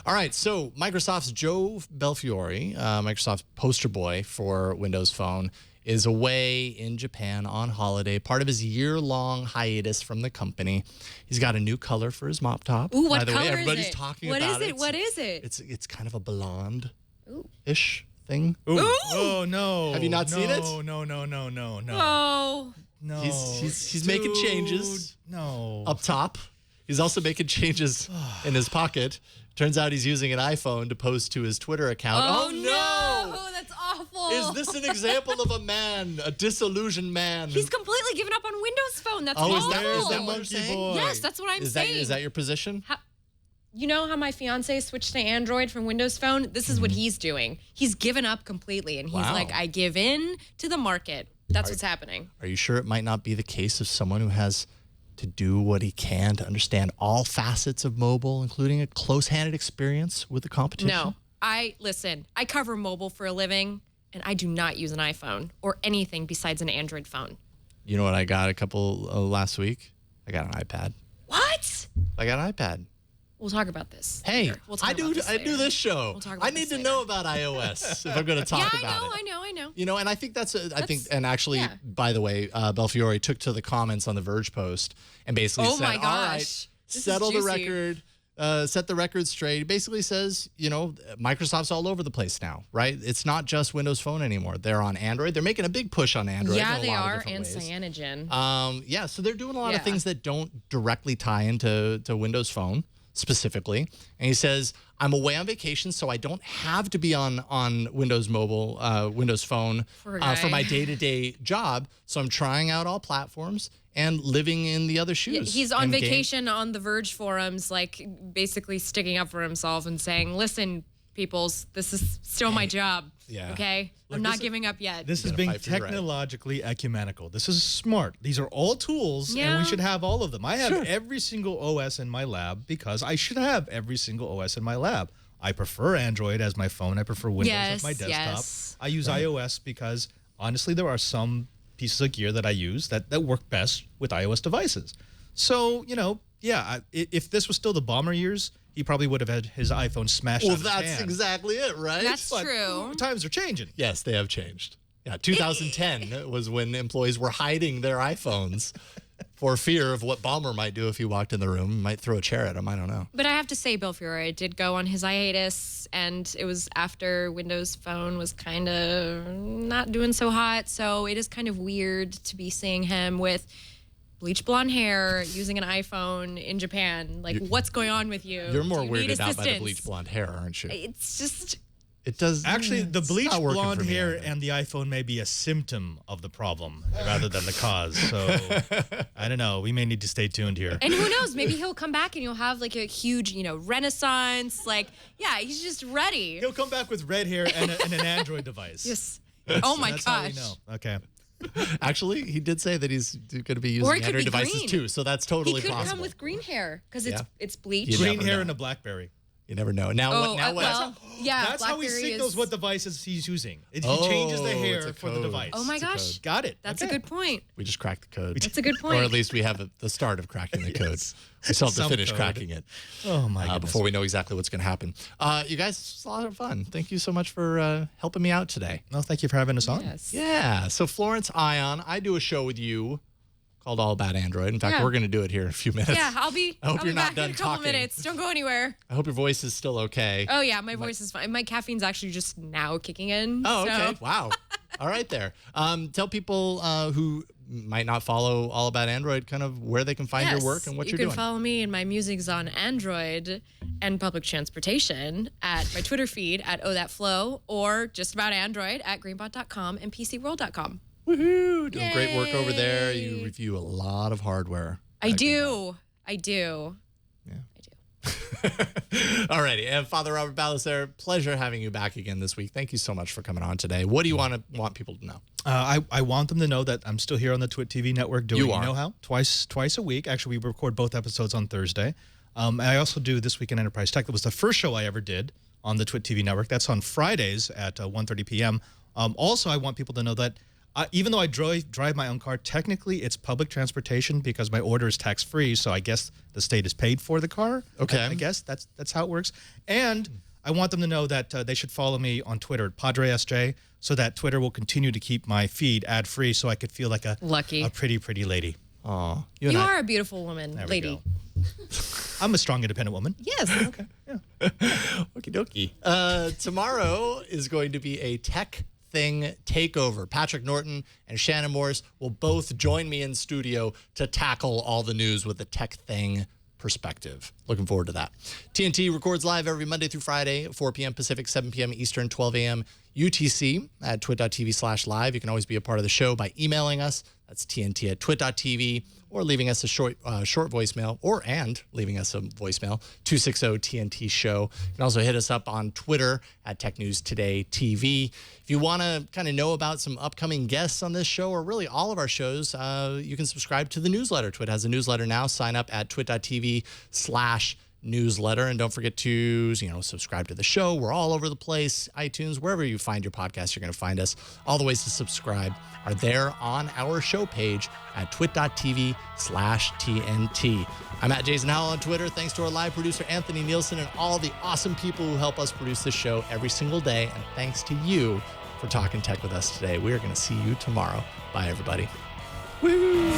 [SPEAKER 1] All right, so Microsoft's Joe Belfiore, Microsoft's poster boy for Windows Phone, is away in Japan on holiday, part of his year-long hiatus from the company. He's got a new color for his mop top.
[SPEAKER 4] Ooh, what
[SPEAKER 1] By the
[SPEAKER 4] color
[SPEAKER 1] way,
[SPEAKER 4] is
[SPEAKER 1] everybody's
[SPEAKER 4] it?
[SPEAKER 1] talking
[SPEAKER 4] What
[SPEAKER 1] about
[SPEAKER 4] is
[SPEAKER 1] it.
[SPEAKER 4] it? What is it?
[SPEAKER 1] It's kind of a blonde-ish thing.
[SPEAKER 2] Ooh.
[SPEAKER 4] Ooh.
[SPEAKER 2] Oh no!
[SPEAKER 1] Have you not seen it?
[SPEAKER 2] No.
[SPEAKER 4] Oh.
[SPEAKER 2] No.
[SPEAKER 1] He's making changes.
[SPEAKER 2] No.
[SPEAKER 1] Up top. He's also making changes in his pocket. Turns out he's using an iPhone to post to his Twitter account.
[SPEAKER 4] Oh,
[SPEAKER 1] no!
[SPEAKER 4] no! That's awful.
[SPEAKER 1] Is this an example of a disillusioned man?
[SPEAKER 4] He's completely given up on Windows Phone. That's
[SPEAKER 1] Oh,
[SPEAKER 4] awful.
[SPEAKER 1] is that what you're
[SPEAKER 2] monkey
[SPEAKER 1] saying?
[SPEAKER 2] boy?
[SPEAKER 4] Yes, that's what I'm saying.
[SPEAKER 1] Is that your position?
[SPEAKER 4] You know how my fiance switched to Android from Windows Phone? This is what he's doing. He's given up completely, and he's
[SPEAKER 1] Wow.
[SPEAKER 4] like, I give in to the market. That's what's happening.
[SPEAKER 1] Are you sure it might not be the case of someone who has to do what he can to understand all facets of mobile, including a close-handed experience with the competition?
[SPEAKER 4] No, I cover mobile for a living, and I do not use an iPhone or anything besides an Android phone.
[SPEAKER 1] You know what I got a couple last week? I got an iPad.
[SPEAKER 4] What?
[SPEAKER 1] I got an iPad.
[SPEAKER 4] We'll talk about this.
[SPEAKER 1] Hey,
[SPEAKER 4] later. We'll talk
[SPEAKER 1] I
[SPEAKER 4] about this
[SPEAKER 1] do
[SPEAKER 4] later.
[SPEAKER 1] this show.
[SPEAKER 4] We'll talk about
[SPEAKER 1] I need
[SPEAKER 4] this
[SPEAKER 1] to
[SPEAKER 4] later.
[SPEAKER 1] know about iOS if I'm going to talk about it.
[SPEAKER 4] I know.
[SPEAKER 1] You know, and I think and actually,
[SPEAKER 4] yeah.
[SPEAKER 1] by the way, Belfiore took to the comments on the Verge post and basically
[SPEAKER 4] Oh
[SPEAKER 1] said,
[SPEAKER 4] my
[SPEAKER 1] all
[SPEAKER 4] gosh.
[SPEAKER 1] right,
[SPEAKER 4] This is
[SPEAKER 1] settle the
[SPEAKER 4] juicy.
[SPEAKER 1] record, set the record straight. He basically says, you know, Microsoft's all over the place now, right? It's not just Windows Phone anymore. They're on Android. They're making a big push on Android.
[SPEAKER 4] Yeah,
[SPEAKER 1] in a
[SPEAKER 4] they
[SPEAKER 1] lot of
[SPEAKER 4] are,
[SPEAKER 1] different
[SPEAKER 4] and
[SPEAKER 1] ways.
[SPEAKER 4] cyanogen.
[SPEAKER 1] Yeah, so they're doing a lot of
[SPEAKER 4] Yeah.
[SPEAKER 1] things that don't directly tie into Windows Phone specifically. And he says, I'm away on vacation, so I don't have to be on Windows Mobile, Windows Phone
[SPEAKER 4] Poor
[SPEAKER 1] for my
[SPEAKER 4] guy.
[SPEAKER 1] day-to-day job. So I'm trying out all platforms and living in the other shoes.
[SPEAKER 4] He's on
[SPEAKER 1] and
[SPEAKER 4] vacation on the Verge forums, like basically sticking up for himself and saying, listen, peoples, this is still my job.
[SPEAKER 1] Yeah.
[SPEAKER 4] Okay? I'm not giving up yet.
[SPEAKER 2] This is
[SPEAKER 1] gotta
[SPEAKER 2] being
[SPEAKER 1] fight for your right.
[SPEAKER 2] technologically ecumenical. This is smart. These are all tools, and
[SPEAKER 4] Yeah.
[SPEAKER 2] we should have all of them. I have every single OS in my lab because I should have every single OS in my lab. I prefer Android as my phone. I prefer Windows as my
[SPEAKER 4] Yes,
[SPEAKER 2] desktop.
[SPEAKER 4] yes.
[SPEAKER 2] I use iOS because, honestly, there are some pieces of gear that I use that work best with iOS devices. So, you know, yeah, if this was still the bomber years, he probably would have had his iPhone smashed
[SPEAKER 1] Well,
[SPEAKER 2] out of his
[SPEAKER 1] that's
[SPEAKER 2] hand.
[SPEAKER 1] exactly it, right?
[SPEAKER 4] That's
[SPEAKER 2] But
[SPEAKER 4] true.
[SPEAKER 2] times are changing.
[SPEAKER 1] Yes, they have changed. Yeah, 2010 was when employees were hiding their iPhones for fear of what Balmer might do if he walked in the room. Might throw a chair at him. I don't know.
[SPEAKER 4] But I have to say, Belfiore did go on his hiatus, and it was after Windows Phone was kind of not doing so hot. So it is kind of weird to be seeing him with bleach blonde hair using an iPhone in Japan. Like, what's going on with you?
[SPEAKER 1] You're more
[SPEAKER 4] Do you need
[SPEAKER 1] weirded out by the
[SPEAKER 4] assistance?
[SPEAKER 1] bleach blonde hair, aren't you?
[SPEAKER 4] It's just,
[SPEAKER 1] It does.
[SPEAKER 2] Actually, the
[SPEAKER 1] it's
[SPEAKER 2] bleach
[SPEAKER 1] not working
[SPEAKER 2] blonde
[SPEAKER 1] for me
[SPEAKER 2] hair
[SPEAKER 1] either.
[SPEAKER 2] and the iPhone may be a symptom of the problem rather than the cause. So I don't know. We may need to stay tuned here.
[SPEAKER 4] and who knows? Maybe he'll come back and you'll have like a huge, renaissance. Like, yeah, he's just ready.
[SPEAKER 2] He'll come back with red hair and an Android device.
[SPEAKER 4] Yes. Oh my
[SPEAKER 2] That's
[SPEAKER 4] gosh.
[SPEAKER 2] how we know. Okay.
[SPEAKER 1] Actually, he did say that he's going to be
[SPEAKER 4] Or
[SPEAKER 1] using
[SPEAKER 4] it could
[SPEAKER 1] Android
[SPEAKER 4] be
[SPEAKER 1] devices
[SPEAKER 4] green.
[SPEAKER 1] too. So that's
[SPEAKER 4] He
[SPEAKER 1] totally
[SPEAKER 4] could
[SPEAKER 1] possible.
[SPEAKER 4] come with green hair because
[SPEAKER 1] Yeah.
[SPEAKER 4] it's bleach.
[SPEAKER 1] You
[SPEAKER 2] Green
[SPEAKER 1] never
[SPEAKER 2] hair
[SPEAKER 1] know.
[SPEAKER 2] and a BlackBerry.
[SPEAKER 1] You never know. Now
[SPEAKER 4] Oh,
[SPEAKER 1] what? Now what?
[SPEAKER 4] well, yeah.
[SPEAKER 2] That's how he
[SPEAKER 4] BlackBerry
[SPEAKER 2] signals
[SPEAKER 4] is-
[SPEAKER 2] what devices he's using. He
[SPEAKER 1] Oh,
[SPEAKER 2] changes the
[SPEAKER 1] it's
[SPEAKER 2] hair
[SPEAKER 1] a
[SPEAKER 2] for the
[SPEAKER 1] code.
[SPEAKER 2] device.
[SPEAKER 4] Oh my
[SPEAKER 1] It's a
[SPEAKER 4] gosh.
[SPEAKER 1] code.
[SPEAKER 2] Got it.
[SPEAKER 4] That's
[SPEAKER 2] Okay.
[SPEAKER 4] a good point.
[SPEAKER 1] We just cracked the code.
[SPEAKER 4] That's a good point.
[SPEAKER 1] Or at least we have the start of cracking the code. We still have to
[SPEAKER 2] Some
[SPEAKER 1] finish
[SPEAKER 2] code.
[SPEAKER 1] cracking it
[SPEAKER 2] Oh my goodness.
[SPEAKER 1] before we know exactly what's going to happen. You guys, it's a lot of fun. Thank you so much for helping me out today.
[SPEAKER 2] Well, thank you for having us on.
[SPEAKER 4] Yes.
[SPEAKER 1] Yeah. So Florence Ion, I do a show with you called All About Android. In fact,
[SPEAKER 4] Yeah.
[SPEAKER 1] we're going to do it here in a few minutes.
[SPEAKER 4] Yeah, I'll be
[SPEAKER 1] I hope
[SPEAKER 4] I'll
[SPEAKER 1] you're
[SPEAKER 4] be
[SPEAKER 1] not
[SPEAKER 4] back
[SPEAKER 1] done
[SPEAKER 4] in a couple
[SPEAKER 1] talking.
[SPEAKER 4] minutes. Don't go anywhere.
[SPEAKER 1] I hope your voice is still okay.
[SPEAKER 4] Oh yeah, my voice is fine. My caffeine's actually just now kicking in.
[SPEAKER 1] Oh,
[SPEAKER 4] so-
[SPEAKER 1] okay. Wow. All right there. Tell people who might not follow All About Android kind of where they can find your
[SPEAKER 4] Yes,
[SPEAKER 1] work and what
[SPEAKER 4] you
[SPEAKER 1] you're
[SPEAKER 4] can
[SPEAKER 1] doing.
[SPEAKER 4] follow me and my music's on Android and public transportation at my Twitter feed at OThatFlow or just about Android at greenbot.com and PCWorld.com.
[SPEAKER 1] Woohoo! Doing great work over there. You
[SPEAKER 4] Yay.
[SPEAKER 1] review a lot of hardware.
[SPEAKER 4] I do. I do.
[SPEAKER 1] Yeah.
[SPEAKER 4] I do.
[SPEAKER 1] Alrighty, and Father Robert Ballecer, pleasure having you back again this week. Thank you so much for coming on today. What do you want people to know?
[SPEAKER 2] I want them to know that I'm still here on the Twit TV network doing
[SPEAKER 1] You are.
[SPEAKER 2] know how twice a week. Actually, we record both episodes on Thursday. I also do This Week in Enterprise Tech. That was the first show I ever did on the Twit TV network. That's on Fridays at 1:30 p.m. Also, I want people to know that Even though I drive my own car, technically it's public transportation because my order is tax-free. So I guess the state is paid for the car.
[SPEAKER 1] Okay.
[SPEAKER 2] I guess that's how it works. And I want them to know that they should follow me on Twitter at PadreSJ, so that Twitter will continue to keep my feed ad-free, so I could feel like a pretty lady.
[SPEAKER 1] Aw.
[SPEAKER 4] You are a beautiful woman,
[SPEAKER 2] There we
[SPEAKER 4] lady.
[SPEAKER 2] go. I'm a strong, independent woman.
[SPEAKER 4] Yes.
[SPEAKER 2] Okay. Yeah.
[SPEAKER 1] Okie dokie. Tomorrow is going to be a tech thing takeover. Patrick Norton and Shannon Morris will both join me in studio to tackle all the news with a tech thing perspective. Looking forward to that. TNT records live every Monday through Friday, 4 p.m. Pacific, 7 p.m. Eastern, 12 a.m. UTC at twit.tv/live. You can always be a part of the show by emailing us. That's TNT at twit.tv, or leaving us a short voicemail, and leaving us a voicemail, 260-TNT-SHOW. You can also hit us up on Twitter at Tech News Today TV. If you want to kind of know about some upcoming guests on this show, or really all of our shows, you can subscribe to the newsletter. Twit has a newsletter now. Sign up at twit.tv/newsletter. And don't forget to, subscribe to the show. We're all over the place. iTunes, wherever you find your podcast, you're going to find us. All the ways to subscribe are there on our show page at twit.tv/TNT. I'm at Jason Howell on Twitter. Thanks to our live producer, Anthony Nielsen, and all the awesome people who help us produce this show every single day. And thanks to you for talking tech with us today. We are going to see you tomorrow. Bye, everybody. Woo!